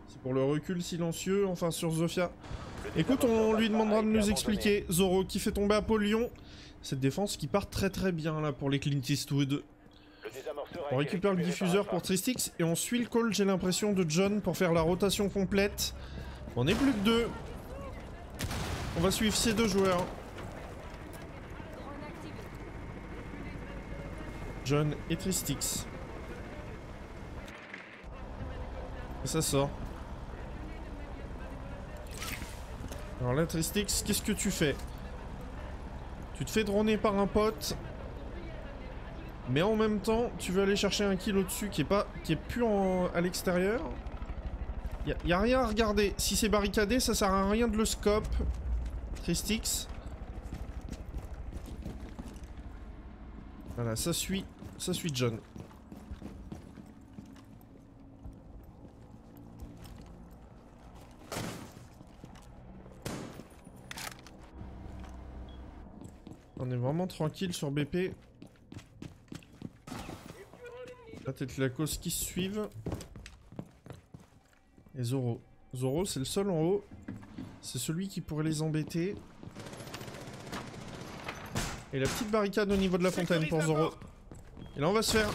Speaker 1: C'est pour le recul silencieux, enfin sur Zofia. Écoute, on lui demandera de nous expliquer. Zoro qui fait tomber Apollyon. Cette défense qui part très très bien là pour les Clint Eastwood. On récupère le diffuseur pour Tristix et on suit le call, j'ai l'impression, de John pour faire la rotation complète. On est plus que 2. On va suivre ces deux joueurs. John et Tristix. Et ça sort. Alors là, Tristix, qu'est-ce que tu fais? Tu te fais droner par un pote. Mais en même temps, tu veux aller chercher un kill au-dessus qui est plus à l'extérieur. Y a rien à regarder. Si c'est barricadé, ça sert à rien de le scope. Tristix. Voilà, ça suit John. On est vraiment tranquille sur BP. Là, peut-être la cause qui se suivent. Et Zoro. Zoro, c'est le seul en haut. C'est celui qui pourrait les embêter. Et la petite barricade au niveau de la fontaine pour Zoro. Et là, on va se faire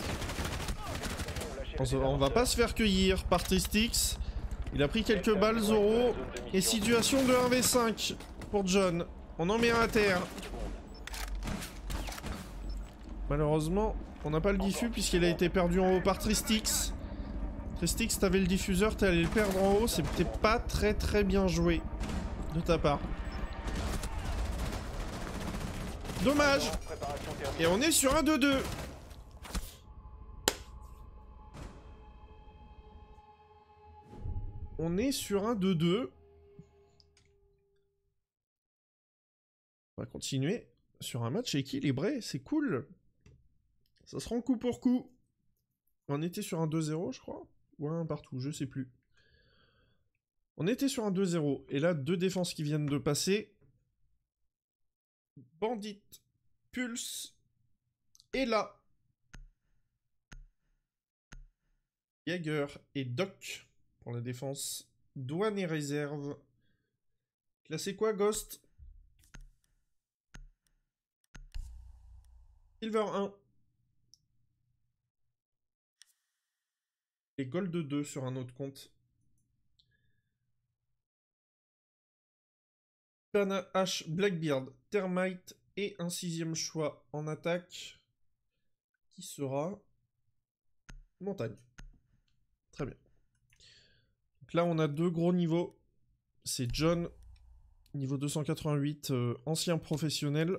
Speaker 1: On va pas se faire cueillir par Tristix. Il a pris quelques balles, Zoro. Et situation de 1v5 pour John. On en met un à terre. Malheureusement, on n'a pas le diffus puisqu'il a été perdu en haut par Tristix. Tristix, t'avais le diffuseur, t'es allé le perdre en haut. C'était pas très bien joué de ta part. Dommage. Et on est sur un 2-2. On est sur un 2-2. On va continuer sur un match équilibré, c'est cool. Ça se rend coup pour coup. On était sur un 2-0, je crois. Ou un partout, je sais plus. On était sur un 2-0. Et là, deux défenses qui viennent de passer. Bandit, Pulse. Et là, Jäger et Doc pour la défense. Douane et réserve. Classé quoi, Ghost? Silver 1. Et Gold 2 sur un autre compte. Pana H, Blackbeard, Termite et un 6e choix en attaque. Qui sera Montagne. Très bien. Donc là, on a deux gros niveaux. C'est John, niveau 288, ancien professionnel.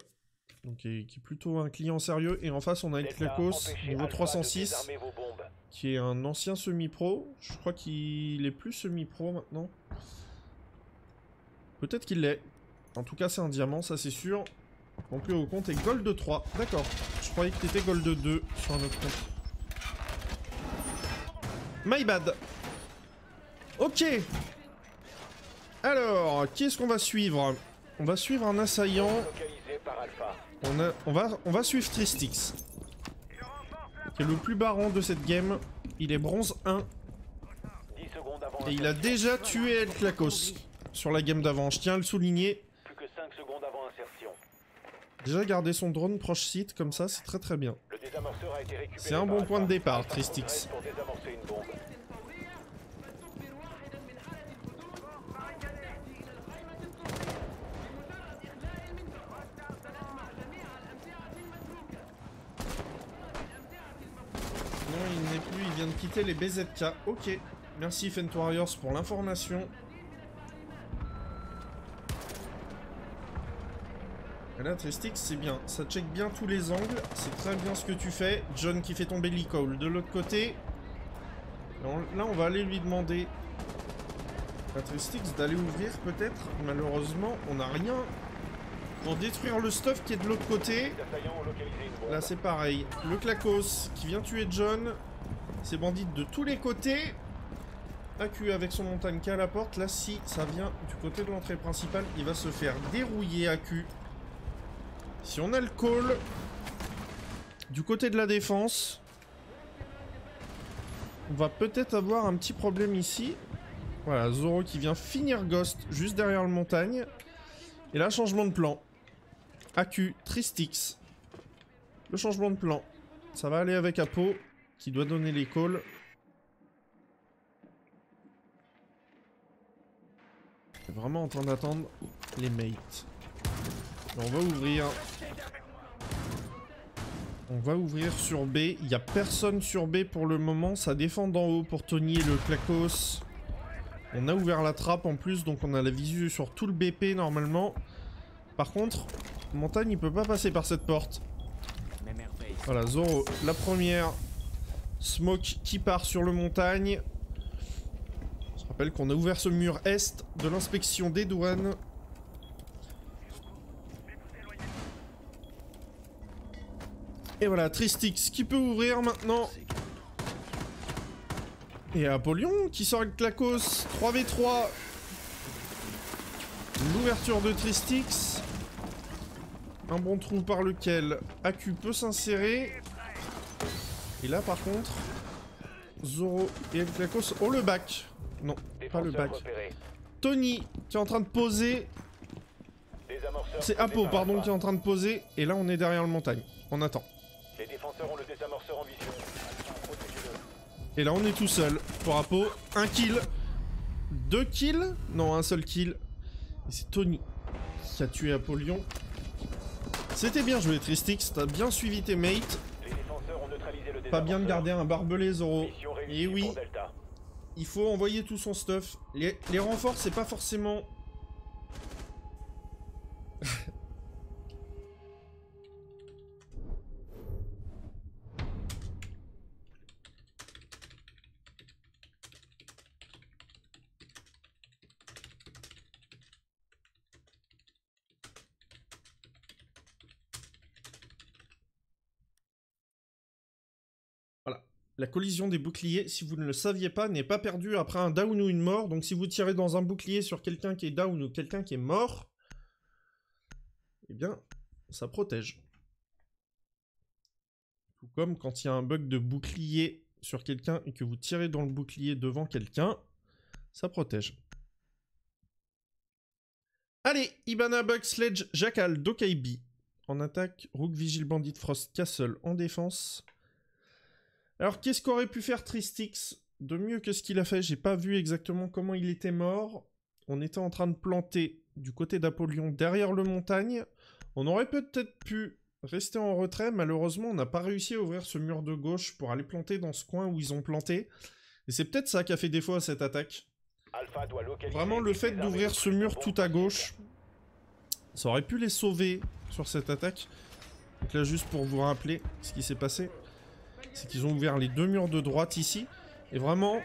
Speaker 1: Donc qui est plutôt un client sérieux. Et en face, on a Klakos, niveau 306. Qui est un ancien semi-pro. Je crois qu'il est plus semi-pro maintenant. Peut-être qu'il l'est. En tout cas, c'est un diamant, ça c'est sûr. Donc le haut compte est Gold 3. D'accord. Je croyais que t'étais Gold 2 sur un autre compte. My bad. Ok. Alors, qui est-ce qu'on va suivre? On va suivre un assaillant. On va suivre Tristix. Qui est le plus baron de cette game. Il est bronze 1. Et il a déjà tué El Klakos sur la game d'avant. Je tiens à le souligner. Déjà garder son drone proche site comme ça, c'est très bien. C'est un bon point de départ, Tristix. Non, il n'est plus, il vient de quitter les BZK. Ok, merci Fent Warriors pour l'information. Et là, Tristix, c'est bien. Ça check bien tous les angles. C'est très bien ce que tu fais. John qui fait tomber l'e-call. De l'autre côté, là, on va aller lui demander à Tristix d'aller ouvrir peut-être. Malheureusement, on n'a rien pour détruire le stuff qui est de l'autre côté. Là, c'est pareil. Le Klakos qui vient tuer John. C'est bandit de tous les côtés. AQ avec son montagne qui est à la porte. Là, si ça vient du côté de l'entrée principale, il va se faire dérouiller AQ. Si on a le call du côté de la défense, on va peut-être avoir un petit problème ici. Voilà, Zoro qui vient finir Ghost juste derrière le montagne. Et là, changement de plan. AQ, Tristix. Le changement de plan. Ça va aller avec Apo, qui doit donner les calls. On est vraiment en train d'attendre les mates. Et on va ouvrir. On va ouvrir sur B. Il n'y a personne sur B pour le moment. Ça défend d'en haut pour Tony et le Klakos. On a ouvert la trappe en plus, donc on a la visu sur tout le BP normalement. Par contre, Montagne il peut pas passer par cette porte. Voilà, Zoro, la première. Smoke qui part sur le Montagne. Je rappelle qu'on a ouvert ce mur est de l'inspection des douanes. Et voilà, Tristix qui peut ouvrir maintenant. Et Apollyon qui sort avec Klakos. 3v3. L'ouverture de Tristix. Un bon trou par lequel AQ peut s'insérer. Et là par contre, Zoro et El Klakos ont le back. Non, pas le back. Tony qui est en train de poser. C'est Apo, pardon, qui est en train de poser. Et là on est derrière le montagne. On attend.
Speaker 2: Les défenseurs ont le désamorceur en vision. Protégez-le.
Speaker 1: Et là, on est tout seul. Pour Apo, 1 kill. 2 kills? Non, un seul kill. Et c'est Tony qui a tué Apollyon. C'était bien joué, Tristix. T'as bien suivi tes mates.
Speaker 2: Les défenseurs ont neutralisé le
Speaker 1: Pas bien de
Speaker 2: désamorceur.
Speaker 1: garder un barbelé, Zoro.
Speaker 2: Mission réussie
Speaker 1: Et oui,
Speaker 2: pour Delta.
Speaker 1: il faut envoyer tout son stuff. Les renforts, c'est pas forcément... Voilà. La collision des boucliers, si vous ne le saviez pas, n'est pas perdue après un down ou une mort. Donc si vous tirez dans un bouclier sur quelqu'un qui est down ou quelqu'un qui est mort, eh bien, ça protège. Tout comme quand il y a un bug de bouclier sur quelqu'un et que vous tirez dans le bouclier devant quelqu'un, ça protège. Allez, Ibana, Bug, Sledge, Jackal, Dokaibi. En attaque, Rook, Vigil, Bandit, Frost, Castle en défense. Alors, qu'est-ce qu'aurait pu faire Tristix de mieux que ce qu'il a fait? J'ai pas vu exactement comment il était mort. On était en train de planter du côté d'Apollyon derrière le montagne. On aurait peut-être pu rester en retrait. Malheureusement, on n'a pas réussi à ouvrir ce mur de gauche pour aller planter dans ce coin où ils ont planté. Et c'est peut-être ça qui a fait défaut à cette attaque.
Speaker 2: Alpha doit localiser
Speaker 1: Vraiment, le
Speaker 2: les
Speaker 1: fait
Speaker 2: armées
Speaker 1: d'ouvrir
Speaker 2: les
Speaker 1: ce
Speaker 2: plus
Speaker 1: mur
Speaker 2: bons
Speaker 1: tout à
Speaker 2: possibles.
Speaker 1: gauche, ça aurait pu les sauver sur cette attaque. Donc là, juste pour vous rappeler ce qui s'est passé, c'est qu'ils ont ouvert les 2 murs de droite ici. Et vraiment,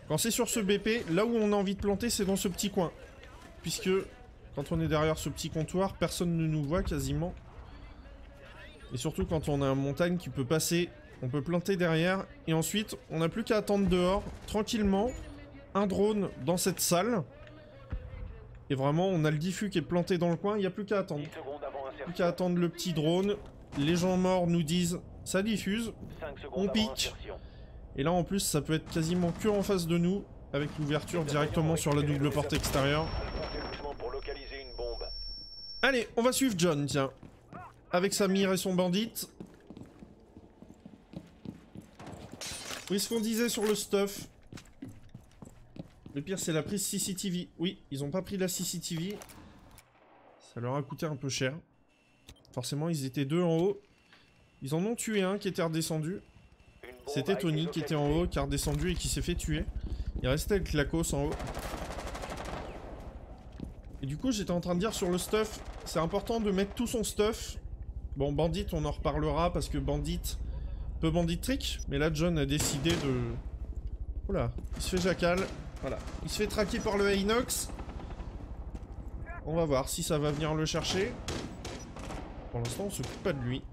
Speaker 1: quand c'est sur ce BP, là où on a envie de planter, c'est dans ce petit coin. Puisque, quand on est derrière ce petit comptoir, personne ne nous voit quasiment. Et surtout quand on a une montagne qui peut passer, on peut planter derrière. Et ensuite, on n'a plus qu'à attendre dehors, tranquillement, un drone dans cette salle. Et vraiment, on a le diffus qui est planté dans le coin, il n'y a plus qu'à attendre.
Speaker 2: 10 secondes avant
Speaker 1: Plus
Speaker 2: insertion.
Speaker 1: qu'à attendre le petit drone. Les gens morts nous disent, ça diffuse.
Speaker 2: 5 secondes
Speaker 1: On
Speaker 2: avant
Speaker 1: pique.
Speaker 2: insertion.
Speaker 1: Et là, en plus, ça peut être quasiment que en face de nous, avec l'ouverture directement sur la double porte extérieure.
Speaker 2: Allongez doucement pour localiser une bombe.
Speaker 1: Allez, on va suivre John, tiens. Avec sa mire et son bandit. Oui, ce qu'on disait sur le stuff. Le pire, c'est la prise CCTV. Oui, ils ont pas pris la CCTV. Ça leur a coûté un peu cher. Forcément, ils étaient 2 en haut. Ils en ont tué un qui était redescendu.
Speaker 2: Une bombe
Speaker 1: C'était
Speaker 2: a été
Speaker 1: Tony qui était en
Speaker 2: localisée.
Speaker 1: haut, qui est redescendu et qui s'est fait tuer. Il restait avec Lakos en haut. Et du coup, j'étais en train de dire sur le stuff, c'est important de mettre tout son stuff. Bon, Bandit, on en reparlera parce que Bandit peut Bandit trick. Mais là, John a décidé de... Oula, il se fait jackal. Voilà, il se fait traquer par le Inox. On va voir si ça va venir le chercher. Pour l'instant, on s'occupe pas de lui.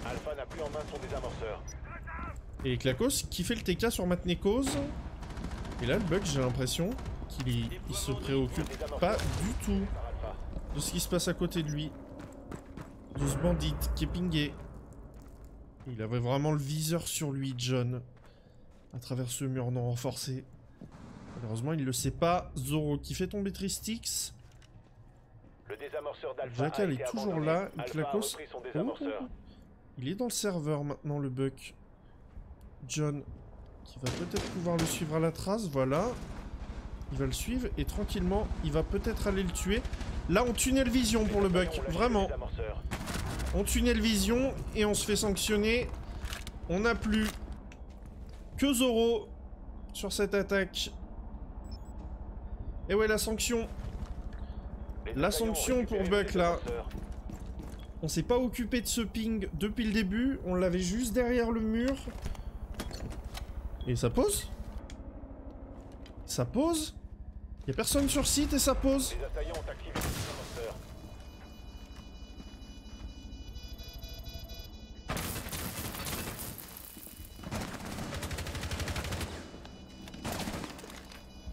Speaker 2: Alpha n'a plus en main son désamorceur.
Speaker 1: Et Klakos qui fait le TK sur Matnekos. Et là, le bug, j'ai l'impression qu'il il se préoccupe pas du tout
Speaker 2: Par Alpha.
Speaker 1: de ce qui se passe à côté de lui. De ce bandit qui est pingé. Il avait vraiment le viseur sur lui, John. À travers ce mur non renforcé. Malheureusement, il le sait pas. Zoro qui fait tomber Tristix.
Speaker 2: Le désamorceur d'Alpha
Speaker 1: Jackal
Speaker 2: a été
Speaker 1: est toujours
Speaker 2: abandonné.
Speaker 1: là. Et
Speaker 2: Alpha a
Speaker 1: Klakos...
Speaker 2: repris son désamorceur.
Speaker 1: Il est dans le serveur maintenant, le Buck. John, qui va peut-être pouvoir le suivre à la trace, voilà. Il va le suivre et tranquillement, il va peut-être aller le tuer. Là, on tunnel vision pour le Buck, vraiment.
Speaker 2: Désamorceur.
Speaker 1: On tunnel vision et on se fait sanctionner. On n'a plus que Zoro sur cette attaque. Et ouais, la sanction.
Speaker 2: Les
Speaker 1: La
Speaker 2: assaillants ont
Speaker 1: sanction pour
Speaker 2: récupéré le
Speaker 1: Buck, là.
Speaker 2: désamorceur.
Speaker 1: On s'est pas occupé de ce ping depuis le début. On l'avait juste derrière le mur. Et ça pose. Ça pose. Y a personne sur site et ça pose.
Speaker 2: Les assaillants ont activé le désamorceur.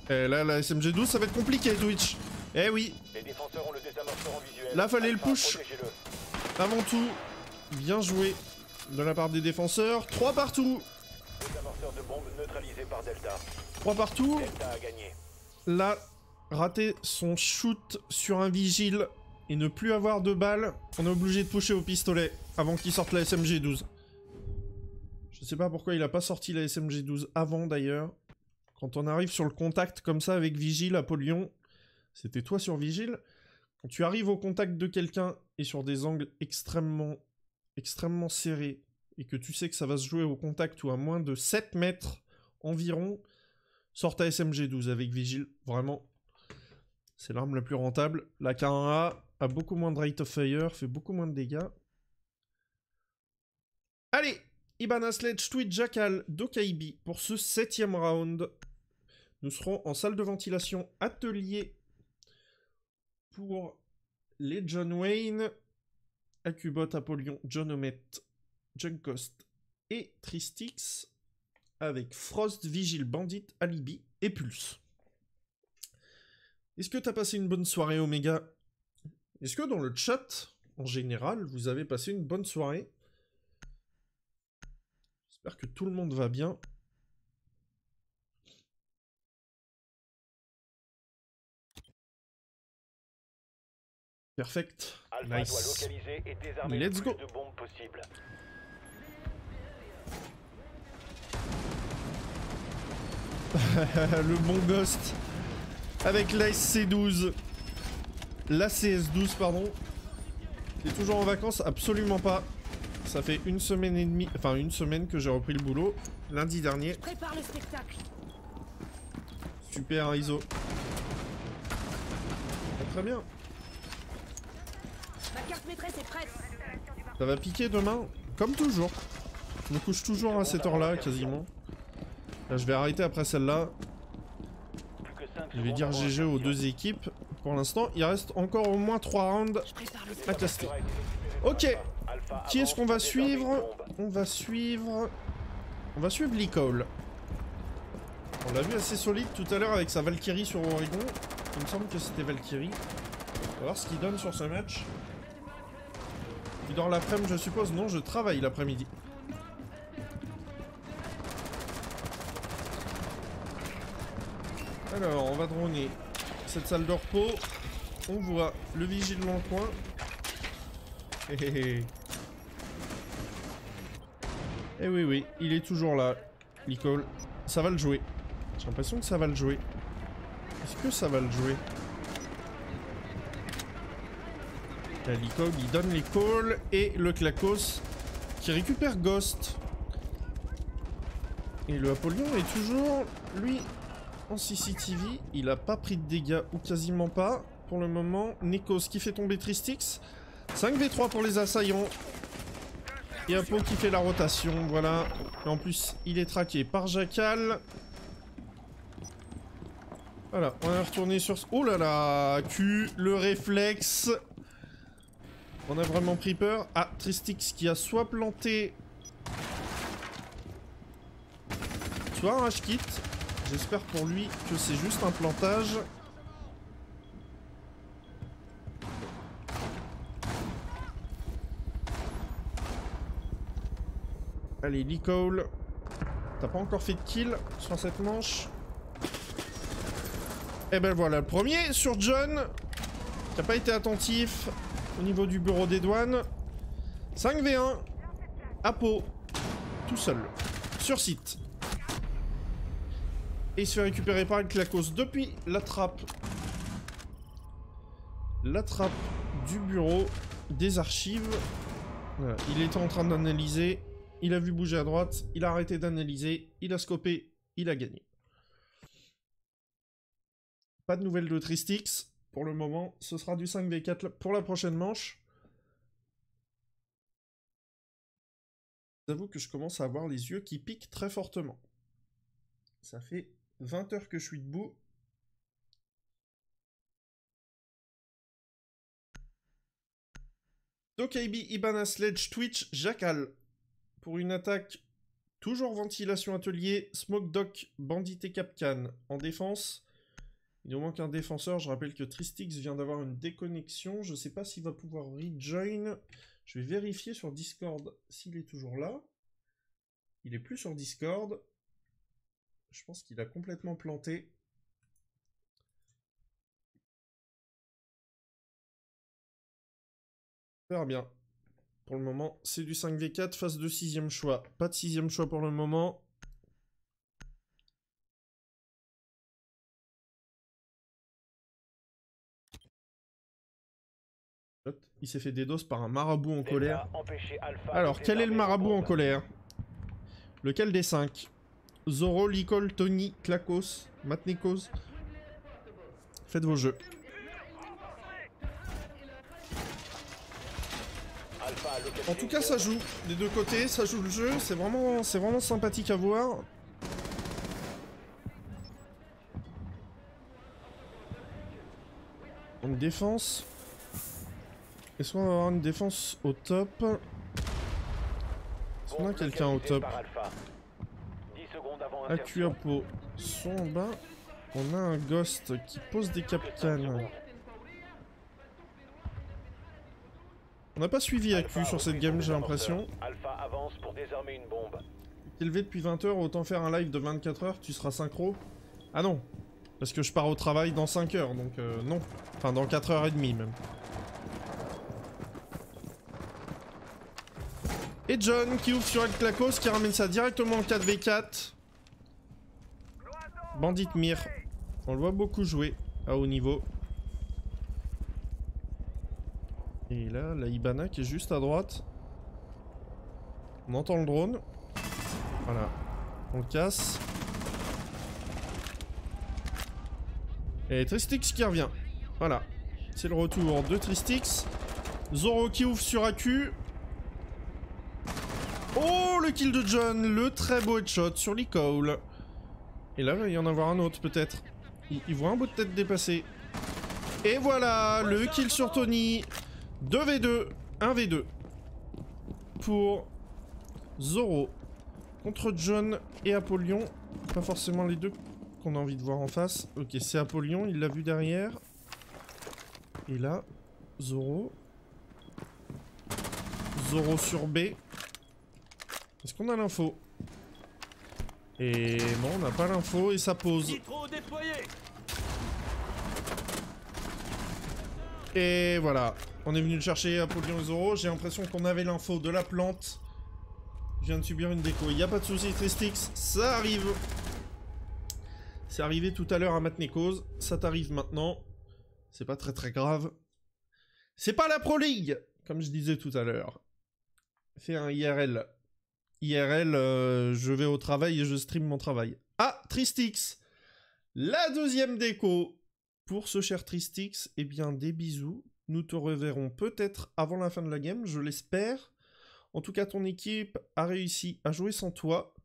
Speaker 1: Et là, la SMG12, ça va être compliqué, Twitch. Eh oui,
Speaker 2: Les défenseurs ont le désamorceur en visuel.
Speaker 1: Là, fallait le
Speaker 2: Alpha,
Speaker 1: push.
Speaker 2: protégez-le.
Speaker 1: avant tout, bien joué de la part des défenseurs. 3 partout.
Speaker 2: Désamorceur de bombe neutralisé par Delta.
Speaker 1: 3 partout.
Speaker 2: Delta a gagné.
Speaker 1: Là, rater son shoot sur un vigile et ne plus avoir de balles, on est obligé de pusher au pistolet avant qu'il sorte la SMG12. Je Je sais pas pourquoi il a pas sorti la SMG12 avant d'ailleurs. Quand on arrive sur le contact comme ça avec Vigile, Apollyon, c'était toi sur Vigile. Quand tu arrives au contact de quelqu'un et sur des angles extrêmement serrés, et que tu sais que ça va se jouer au contact ou à moins de 7 mètres environ, sors ta SMG12 avec Vigile, vraiment. C'est l'arme la plus rentable. La K1A a beaucoup moins de rate of fire, fait beaucoup moins de dégâts. Allez, Ibana Sledge, Tweet, Jackal, Dokaibi pour ce 7ème round. Nous serons en salle de ventilation atelier pour les John Wayne, Acubot, Apollyon, John Omet, Junkost et Tristix avec Frost, Vigile, Bandit, Alibi et Pulse. Est-ce que t'as passé une bonne soirée, Omega? Est-ce que dans le chat, en général, vous avez passé une bonne soirée? J'espère que tout le monde va bien. Perfect.
Speaker 2: Alpha
Speaker 1: Nice.
Speaker 2: doit localiser et désarmer
Speaker 1: Let's
Speaker 2: le
Speaker 1: go.
Speaker 2: plus de bombes possible.
Speaker 1: Le bon Ghost avec la SC12. La CS12, pardon. T'es toujours en vacances? Absolument pas. Ça fait une semaine et demie, enfin une semaine que j'ai repris le boulot. Lundi dernier.
Speaker 5: Prépare le spectacle.
Speaker 1: Super, ISO. Très bien.
Speaker 5: Ma carte maîtresse est prête.
Speaker 1: Ça va piquer demain, comme toujours. Je me couche toujours à cette heure-là, quasiment. Là, je vais arrêter après celle-là. Je vais dire GG aux deux équipes. Pour l'instant, il reste encore au moins 3 rounds à caster. Ok. Qui est-ce qu'on va suivre? On va suivre Licol. On l'a vu assez solide tout à l'heure avec sa Valkyrie sur Oregon. Il me semble que c'était Valkyrie. On va voir ce qu'il donne sur ce match. Tu dors l'après-midi, je suppose? Non, je travaille l'après-midi. Alors, on va droner cette salle de repos. On voit le vigile dans le coin. Eh oui, oui, il est toujours là, Licol. Ça va le jouer. J'ai l'impression que ça va le jouer. Est-ce que ça va le jouer? La Licol, il donne les calls et le Clacos qui récupère Ghost. Et le Apollyon est toujours, lui, en CCTV. Il a pas pris de dégâts, ou quasiment pas, pour le moment. Nekos qui fait tomber Tristix. 5v3 pour les assaillants. Et Apo qui fait la rotation, voilà. Et en plus, il est traqué par Jackal. Voilà, on va retourner sur... Oh là là, Q, le réflexe. On a vraiment pris peur. Ah, Tristix qui a soit planté... soit un rush kit. J'espère pour lui que c'est juste un plantage. Allez, Licol. T'as pas encore fait de kill sur cette manche. Et ben voilà, le premier sur John. Qui a pas été attentif au niveau du bureau des douanes. 5v1. Apo. Tout seul. Sur site. Et il se fait récupérer par le Clacos depuis la trappe. La trappe du bureau des archives. Voilà. Il était en train d'analyser. Il a vu bouger à droite. Il a arrêté d'analyser. Il a scopé. Il a gagné. Pas de nouvelles de Tristix. Pour le moment, ce sera du 5v4 pour la prochaine manche. J'avoue que je commence à avoir les yeux qui piquent très fortement. Ça fait 20 heures que je suis debout. Dokaibi, Ibana Sledge, Twitch, Jackal. Pour une attaque, toujours ventilation atelier, Smoke Dock, Bandit et Capcan. En défense, il nous manque un défenseur. Je rappelle que Tristix vient d'avoir une déconnexion. Je ne sais pas s'il va pouvoir rejoin. Je vais vérifier sur Discord s'il est toujours là. Il est plus sur Discord. Je pense qu'il a complètement planté. Super bien. Pour le moment, c'est du 5v4 face de 6ème choix. Pas de 6ème choix pour le moment. Il s'est fait DDoS par un marabout en colère. Alors, quel est le marabout en colère? Lequel des 5? Zoro, Licol, Tony, Klakos, Matnekos? Faites vos jeux. En tout cas, ça joue. Des deux côtés, ça joue le jeu. C'est vraiment sympathique à voir. Donc, défense. Est-ce qu'on va avoir une défense au top? Est-ce qu'on a quelqu'un au top? Acuapo sont en bas. On a un Ghost qui pose des capcanes. On n'a pas suivi Acu sur cette game, j'ai l'impression. T'es levé depuis 20 h, autant faire un live de 24 h, tu seras synchro? Ah non, parce que je pars au travail dans 5 h, donc non. Enfin, dans 4 h 30 même. Et John qui ouvre sur El Klakos, qui ramène ça directement en 4v4. Bandit Mir. On le voit beaucoup jouer à haut niveau. Et là, la Ibana qui est juste à droite. On entend le drone. Voilà. On le casse. Et Tristix qui revient. Voilà. C'est le retour de Tristix. Zoro qui ouvre sur Acu. Oh, le kill de John. Le très beau headshot sur Licol. Et là, il va y en avoir un autre peut-être. Il voit un bout de tête dépasser. Et voilà, le kill sur Tony. 2v2, 1v2. Pour Zoro. Contre John et Apollyon. Pas forcément les deux qu'on a envie de voir en face. Ok, c'est Apollyon, il l'a vu derrière. Et là, Zoro. Zoro sur B. Est-ce qu'on a l'info? Et bon, on n'a pas l'info et ça pose. Et voilà. On est venu le chercher, Apollyon et Zoro. J'ai l'impression qu'on avait l'info de la plante. Je viens de subir une déco. Il n'y a pas de souci, Tristix. Ça arrive. C'est arrivé tout à l'heure à Matnekos. Ça t'arrive maintenant. C'est pas très grave. C'est pas la Pro League, comme je disais tout à l'heure. Fais un IRL. IRL, je vais au travail et je stream mon travail. Ah, Tristix. La deuxième déco. Pour ce cher Tristix, eh bien, des bisous. Nous te reverrons peut-être avant la fin de la game, je l'espère. En tout cas, ton équipe a réussi à jouer sans toi.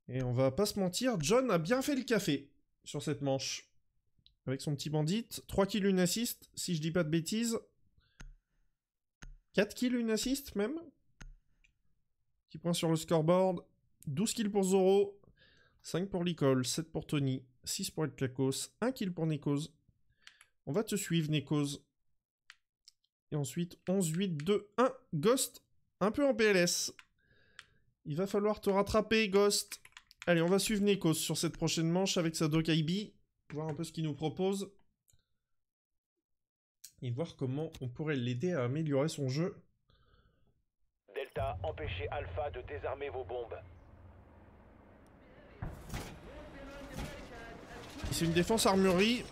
Speaker 1: Et on va pas se mentir, John a bien fait le café sur cette manche. Avec son petit bandit. 3 kills, une assist, si je dis pas de bêtises. 4 kills, une assist même. Petit point sur le scoreboard. 12 kills pour Zoro. 5 pour Licol, 7 pour Tony. 6 pour El Klakos. 1 kill pour Nekos. On va te suivre, Nekos. Et ensuite, 11, 8, 2, 1. Ghost, un peu en PLS. Il va falloir te rattraper, Ghost. Allez, on va suivre Nekos sur cette prochaine manche avec sa Dokaibi. Voir un peu ce qu'il nous propose. Et voir comment on pourrait l'aider à améliorer son jeu.
Speaker 2: Delta, empêchez Alpha de désarmer vos bombes.
Speaker 1: C'est une défense armurerie.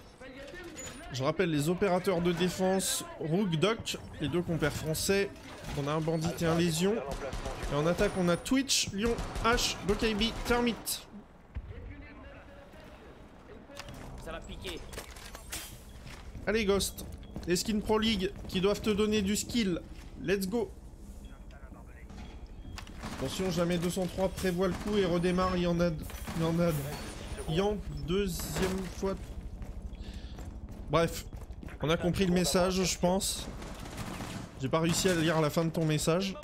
Speaker 1: Je rappelle les opérateurs de défense Rook, Doc, les deux compères français. On a un bandit et un lésion. Et en attaque, on a Twitch, Lion, H, Dokaibi, Termite.
Speaker 3: Ça va piquer.
Speaker 1: Allez, Ghost. Les skins Pro League qui doivent te donner du skill. Let's go. Attention, jamais 203 prévoit le coup et redémarre. Il y en a deuxième fois. Bref, on a compris le message, je pense. J'ai pas réussi à lire la fin de ton message.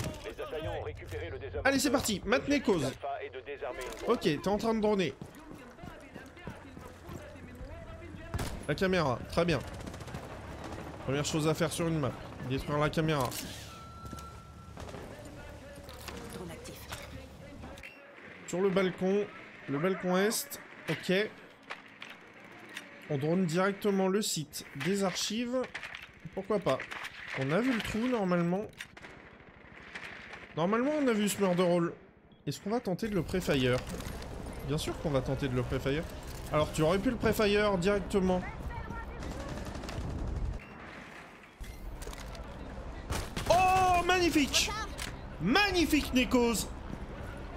Speaker 1: Allez, c'est parti. Matnekos. Ok, t'es en train de droner. La caméra, très bien. Première chose à faire sur une map, détruire la caméra. Sur le balcon est, ok. On drone directement le site des archives. Pourquoi pas. On a vu le trou normalement. Normalement, on a vu ce murder roll. Est-ce qu'on va tenter de le pré-fire? Bien sûr qu'on va tenter de le pré-fire. Alors, tu aurais pu le pré-fire directement. Oh, magnifique! Magnifique, Nekos!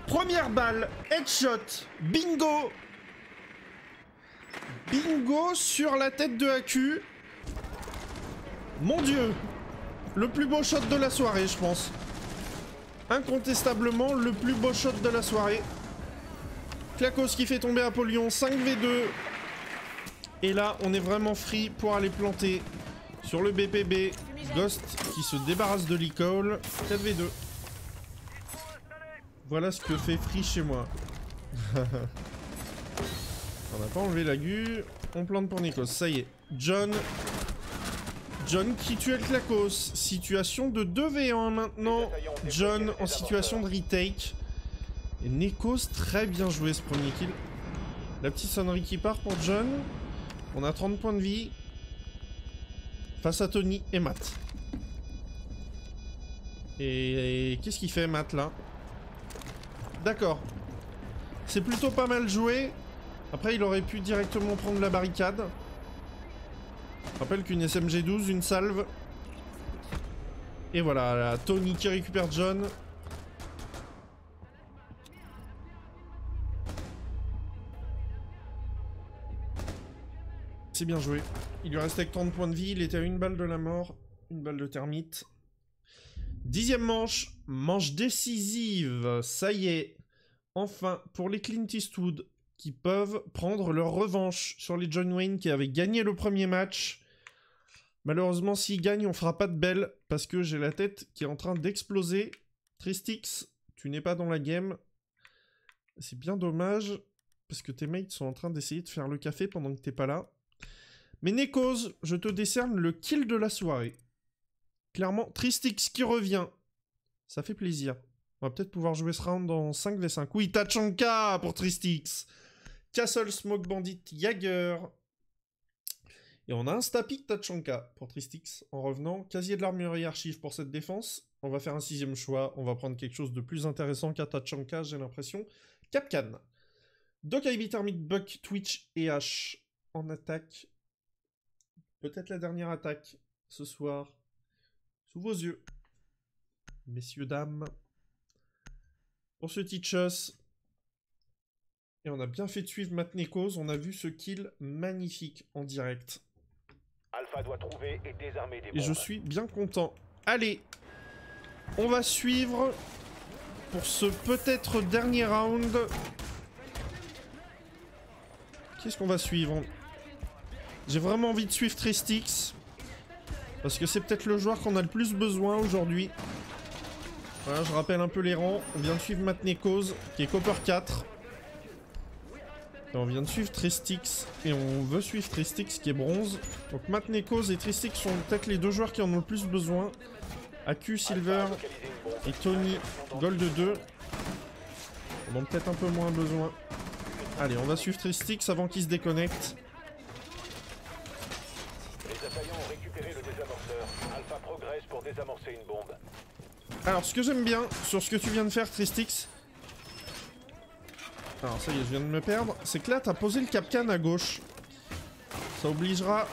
Speaker 1: Première balle, headshot, bingo! Bingo sur la tête de AQ. Mon Dieu! Le plus beau shot de la soirée, je pense. Incontestablement, le plus beau shot de la soirée. Klakos qui fait tomber Apollyon, 5v2. Et là, on est vraiment free pour aller planter sur le BPB. Ghost qui se débarrasse de l'e-call, 4v2. Voilà ce que fait free chez moi. On n'a pas enlevé la gu. On plante pour Nekos, ça y est. John qui tue le Klakos. Situation de 2v1 maintenant. John en situation de retake. Et Nekos, très bien joué ce premier kill. La petite sonnerie qui part pour John. On a 30 points de vie. Face à Tony et Matt. Et qu'est-ce qu'il fait Matt là? D'accord. C'est plutôt pas mal joué. Après il aurait pu directement prendre la barricade. Je rappelle qu'une SMG-12, une salve. Et voilà, là, Tony qui récupère John. C'est bien joué. Il lui restait que 30 points de vie, il était à une balle de la mort. Une balle de termite. 10e manche. Manche décisive. Ça y est. Enfin, pour les Clint Eastwood qui peuvent prendre leur revanche sur les John Wayne qui avaient gagné le premier match. Malheureusement, s'ils gagnent, on fera pas de belle parce que j'ai la tête qui est en train d'exploser. Tristix, tu n'es pas dans la game. C'est bien dommage parce que tes mates sont en train d'essayer de faire le café pendant que t'es pas là. Mais Nekos, je te décerne le kill de la soirée. Clairement, Tristix qui revient. Ça fait plaisir. On va peut-être pouvoir jouer ce round en 5v5. Oui, Tachanka pour Tristix. Castle, Smoke Bandit, Jagger. Et on a un Stapic Tachanka pour Tristix. En revenant, casier de l'armurerie archive pour cette défense. On va faire un 6e choix. On va prendre quelque chose de plus intéressant qu'à Tachanka, j'ai l'impression. Capcan. Doc IB Thermite, Buck, Twitch et H en attaque. Peut-être la dernière attaque ce soir. Sous vos yeux. Messieurs, dames. Pour ce Teachus. Et on a bien fait de suivre Matt Nekos. On a vu ce kill magnifique en direct.
Speaker 2: Alpha doit trouver et désarmer des bombes.
Speaker 1: Et je suis bien content. Allez. On va suivre pour ce peut-être dernier round. Qu'est-ce qu'on va suivre? J'ai vraiment envie de suivre Tristix. Parce que c'est peut-être le joueur qu'on a le plus besoin aujourd'hui. Voilà, je rappelle un peu les rangs. On vient de suivre Matt Nekos, qui est Copper 4. Et on vient de suivre Tristix. Et on veut suivre Tristix, qui est bronze. Donc Matt Nekos et Tristix sont peut-être les deux joueurs qui en ont le plus besoin. AQ, Silver et Tony, Gold 2. On en a peut-être un peu moins besoin. Allez, on va suivre Tristix avant qu'il se déconnecte.
Speaker 2: Les assaillants ont récupéré le désamorceur. Alpha progresse pour désamorcer une bombe.
Speaker 1: Alors, ce que j'aime bien sur ce que tu viens de faire, Tristix... Alors, ça y est, je viens de me perdre. C'est que là, t'as posé le Capcan à gauche. Ça obligera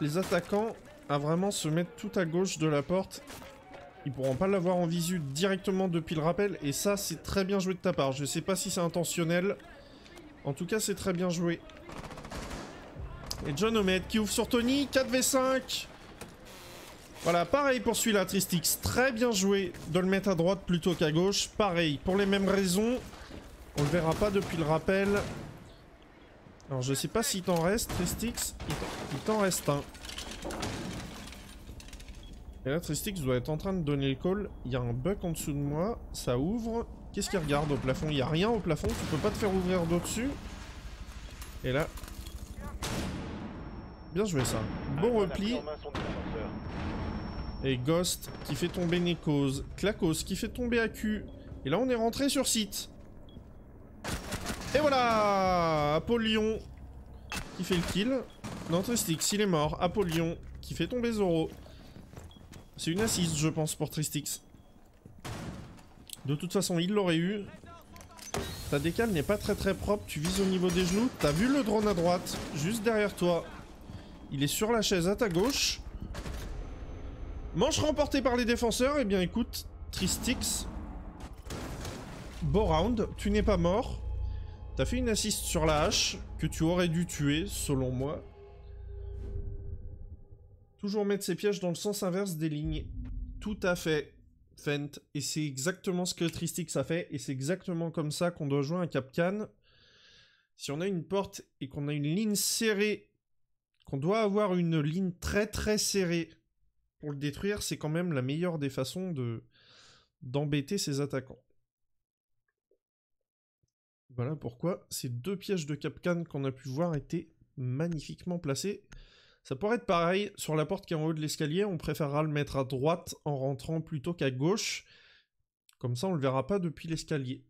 Speaker 1: les attaquants à vraiment se mettre tout à gauche de la porte. Ils pourront pas l'avoir en visu directement depuis le rappel. Et ça, c'est très bien joué de ta part. Je sais pas si c'est intentionnel. En tout cas, c'est très bien joué. Et John Omed qui ouvre sur Tony. 4v5. Voilà, pareil pour celui-là, Tristix. Très bien joué de le mettre à droite plutôt qu'à gauche. Pareil, pour les mêmes raisons. On le verra pas depuis le rappel. Alors, je sais pas s'il t'en reste, Tristix. Il t'en reste un. Et là, Tristix doit être en train de donner le call. Il y a un bug en dessous de moi. Ça ouvre. Qu'est-ce qu'il regarde au plafond? Il n'y a rien au plafond. Tu peux pas te faire ouvrir d'au-dessus. Et là... Bien joué ça. Bon repli. Et Ghost qui fait tomber Nekos. Klakos qui fait tomber AQ. Et là on est rentré sur site. Et voilà, Apollyon qui fait le kill. Non, Tristix, il est mort. Apollyon qui fait tomber Zoro. C'est une assist, je pense, pour Tristix. De toute façon, il l'aurait eu. Ta décale n'est pas très propre, tu vises au niveau des genoux. T'as vu le drone à droite, juste derrière toi. Il est sur la chaise à ta gauche. Manche remportée par les défenseurs. Eh bien écoute, Tristix. Beau round, tu n'es pas mort. T'as fait une assist sur la hache que tu aurais dû tuer, selon moi. Toujours mettre ses pièges dans le sens inverse des lignes. Tout à fait, Fent. Et c'est exactement ce que Tristix a fait. Et c'est exactement comme ça qu'on doit jouer un Capcan. Si on a une porte et qu'on a une ligne serrée, qu'on doit avoir une ligne très serrée pour le détruire, c'est quand même la meilleure des façons d'embêter ses attaquants. Voilà pourquoi ces deux pièges de Capcan qu'on a pu voir étaient magnifiquement placés. Ça pourrait être pareil sur la porte qui est en haut de l'escalier, on préférera le mettre à droite en rentrant plutôt qu'à gauche. Comme ça on le verra pas depuis l'escalier.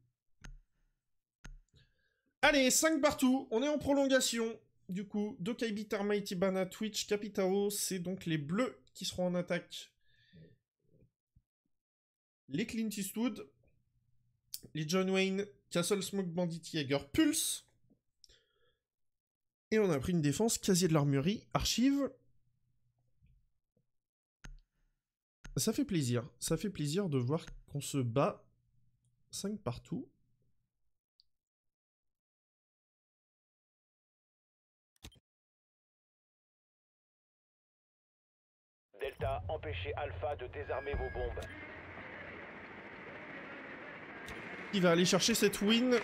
Speaker 1: Allez, 5 partout, on est en prolongation. Du coup, Dokaibi, Termite, Ibana, Twitch, Capitao, c'est donc les bleus qui seront en attaque. Les Clint Eastwood, les John Wayne, Castle Smoke, Bandit, Jaeger, Pulse. Et on a pris une défense, casier de l'armurerie, archive. Ça fait plaisir de voir qu'on se bat 5 partout.
Speaker 2: Delta, empêchez Alpha de désarmer vos bombes.
Speaker 1: Il va aller chercher cette win.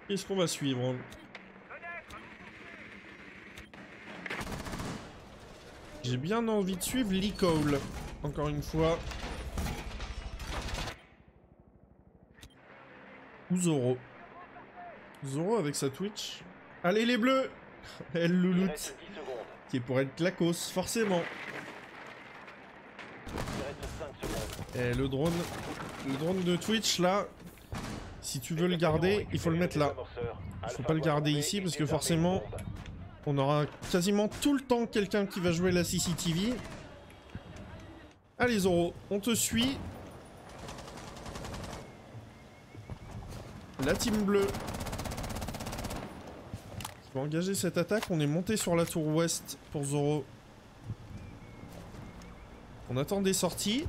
Speaker 1: Qu'est-ce qu'on va suivre? J'ai bien envie de suivre Lee Cole. Encore une fois. Ou Zoro. Zoro avec sa Twitch. Allez les bleus. Elle louloute. Qui est pour être clacos, forcément. Et le drone de Twitch là, si tu veux le garder, il faut le mettre là. Il faut pas le garder ici parce que forcément, on aura quasiment tout le temps quelqu'un qui va jouer la CCTV. Allez Zoro, on te suit. La team bleue. Je vais engager cette attaque. On est monté sur la tour ouest pour Zoro. On attend des sorties.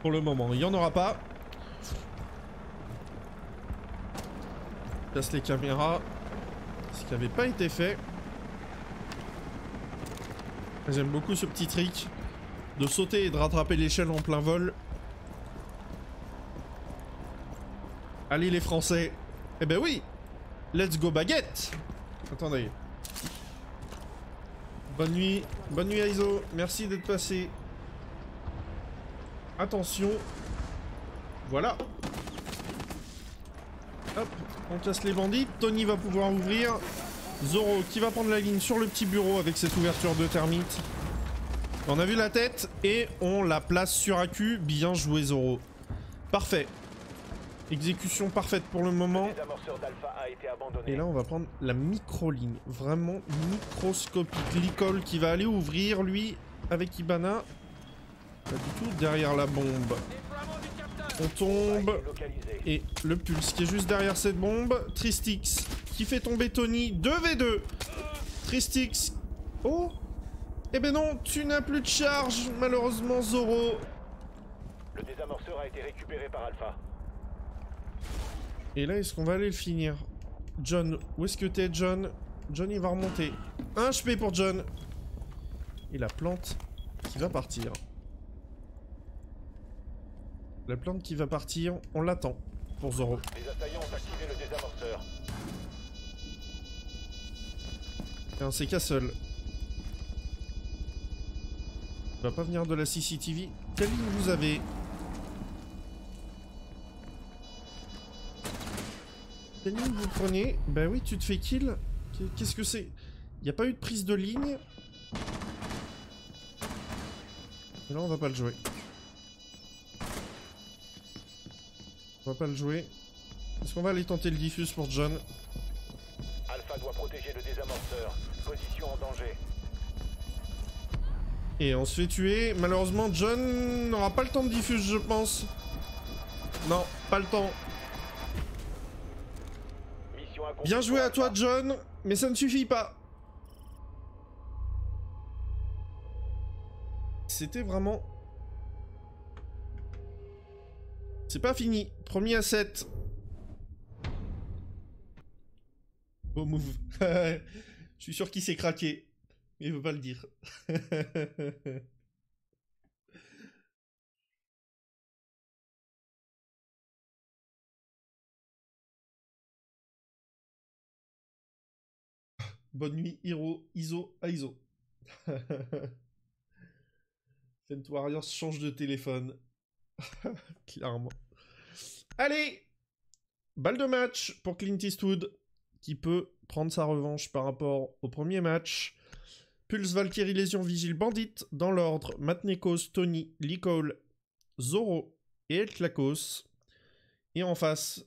Speaker 1: Pour le moment, il n'y en aura pas. Place les caméras. Ce qui n'avait pas été fait. J'aime beaucoup ce petit trick de sauter et de rattraper l'échelle en plein vol. Allez les Français. Eh ben oui. Let's go baguette. Attendez. Bonne nuit Aizo. Merci d'être passé. Attention. Voilà. Hop, on casse les bandits. Tony va pouvoir ouvrir. Zoro qui va prendre la ligne sur le petit bureau avec cette ouverture de termite. On a vu la tête et on la place sur AQ. Bien joué Zoro. Parfait. Exécution parfaite pour le moment. Et là on va prendre la micro-ligne. Vraiment microscopique. Licol qui va aller ouvrir lui avec Ibana. Pas du tout derrière la bombe. On tombe. Et le Pulse qui est juste derrière cette bombe. Tristix qui fait tomber Tony. 2v2. Tristix. Oh. Eh ben non, tu n'as plus de charge. Malheureusement Zoro.
Speaker 2: Le désamorceur a été récupéré par Alpha.
Speaker 1: Et là, est-ce qu'on va aller le finir? John, où est-ce que t'es, John? John, il va remonter. 1 HP pour John. Et la plante qui va partir. La plante qui va partir, on l'attend pour Zoro.
Speaker 2: Les assaillants ont activé le désamorceur.
Speaker 1: Et un c'est Castle. Il va pas venir de la CCTV. Quelle ligne vous avez? Quelle ligne vous prenez? Bah oui, tu te fais kill. Qu'est-ce que c'est? Il n'y a pas eu de prise de ligne. Et là, on va pas le jouer. On va pas le jouer. Est-ce qu'on va aller tenter le diffuse pour John?
Speaker 2: position en danger.
Speaker 1: Et on se fait tuer. Malheureusement, John n'aura pas le temps de diffuse, je pense. Non, pas le temps.
Speaker 2: Mission accomplie.
Speaker 1: Bien joué à toi, John, mais ça ne suffit pas. C'était vraiment... C'est pas fini. Premier à 7. Beau move. Je suis sûr qu'il s'est craqué. Mais il veut pas le dire. Bonne nuit, Hiro, ISO, Aizo. Fent Warriors change de téléphone. Clairement. Allez! Balle de match pour Clint Eastwood, qui peut prendre sa revanche par rapport au premier match. Pulse, Valkyrie, Lésion, Vigile, Bandit, dans l'ordre. Matt Nekos, Tony, Lee Cole, Zoro et El Clacos. Et en face,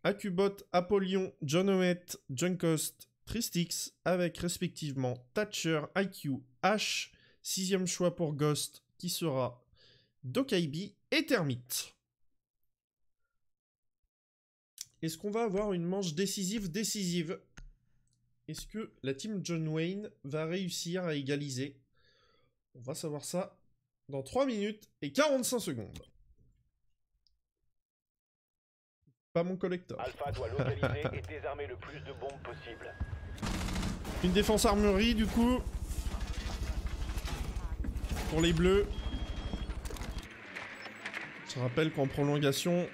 Speaker 1: Acubot, Apollyon, John Omet, Junkost, Tristix, avec respectivement Thatcher, IQ, Ash, 6ème choix pour Ghost, qui sera Dokaibi et Termite. Est-ce qu'on va avoir une manche décisive? Est-ce que la team John Wayne va réussir à égaliser? On va savoir ça dans 3 minutes et 45 secondes. Pas mon collector.
Speaker 2: Alpha doit localiser et désarmer le plus de bombes possible.
Speaker 1: Une défense armurerie du coup. Pour les bleus. Je rappelle qu'en prolongation,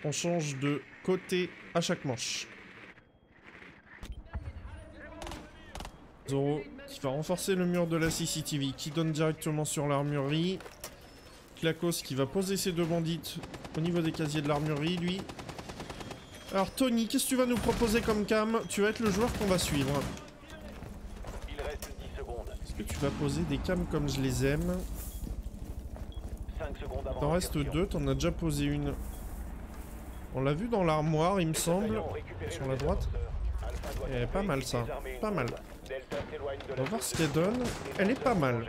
Speaker 1: on change de côté à chaque manche. Zoro qui va renforcer le mur de la CCTV, qui donne directement sur l'armurerie. Clacos qui va poser ses deux bandits au niveau des casiers de l'armurerie, lui. Alors Tony, qu'est-ce que tu vas nous proposer comme cam? Tu vas être le joueur qu'on va suivre.
Speaker 2: Il reste 10 secondes.
Speaker 1: Est-ce que tu vas poser des cams comme je les aime?
Speaker 2: 5 secondes avant.
Speaker 1: T'en restes deux, t'en as déjà posé une. On l'a vu dans l'armoire, il me semble. Sur la droite. Et pas mal ça, pas mal. On va voir ce qu'elle donne. Elle est pas mal.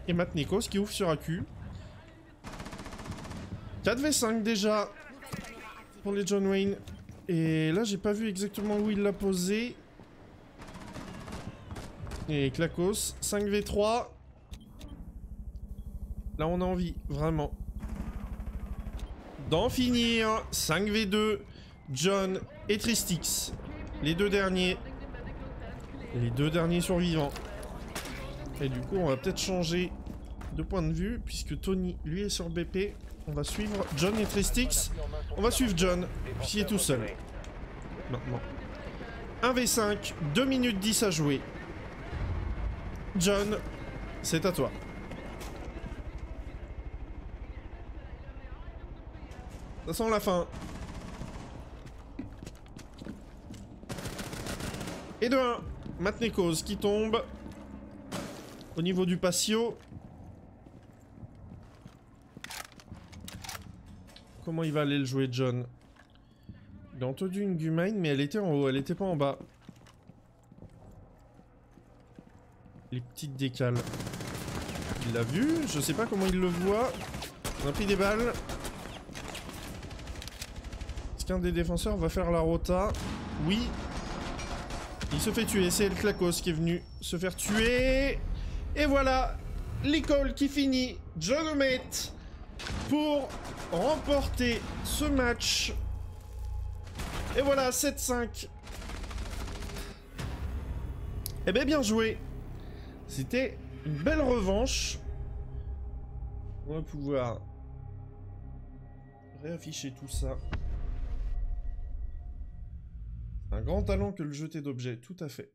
Speaker 1: Et Matt Nekos qui ouvre sur AQ. 4v5 déjà pour les John Wayne. Et là j'ai pas vu exactement où il l'a posé. Et Clacos, 5v3. Là on a envie, vraiment, d'en finir. 5v2, John et Tristix. Les deux derniers survivants. Et du coup on va peut-être changer de point de vue, puisque Tony lui est sur BP. On va suivre John et Tristix. On va suivre John, puisqu'il est tout seul. Maintenant. 1v5, 2 minutes 10 à jouer. John, c'est à toi. Ça sent la fin. Et de 1, Matt Nekos qui tombe au niveau du patio. Comment il va aller le jouer, John? Il a entendu une Gumine, mais elle était en haut, elle était pas en bas. Les petites décales. Il l'a vu, je sais pas comment il le voit. On a pris des balles. Est-ce qu'un des défenseurs va faire la rota? Oui. Il se fait tuer, c'est El Clacos qui est venu se faire tuer. Et voilà, l'école qui finit. John Omet pour remporter ce match. Et voilà, 7-5. Eh bien, bien joué. C'était une belle revanche. On va pouvoir réafficher tout ça. Un grand talent que le jeter d'objets, tout à fait.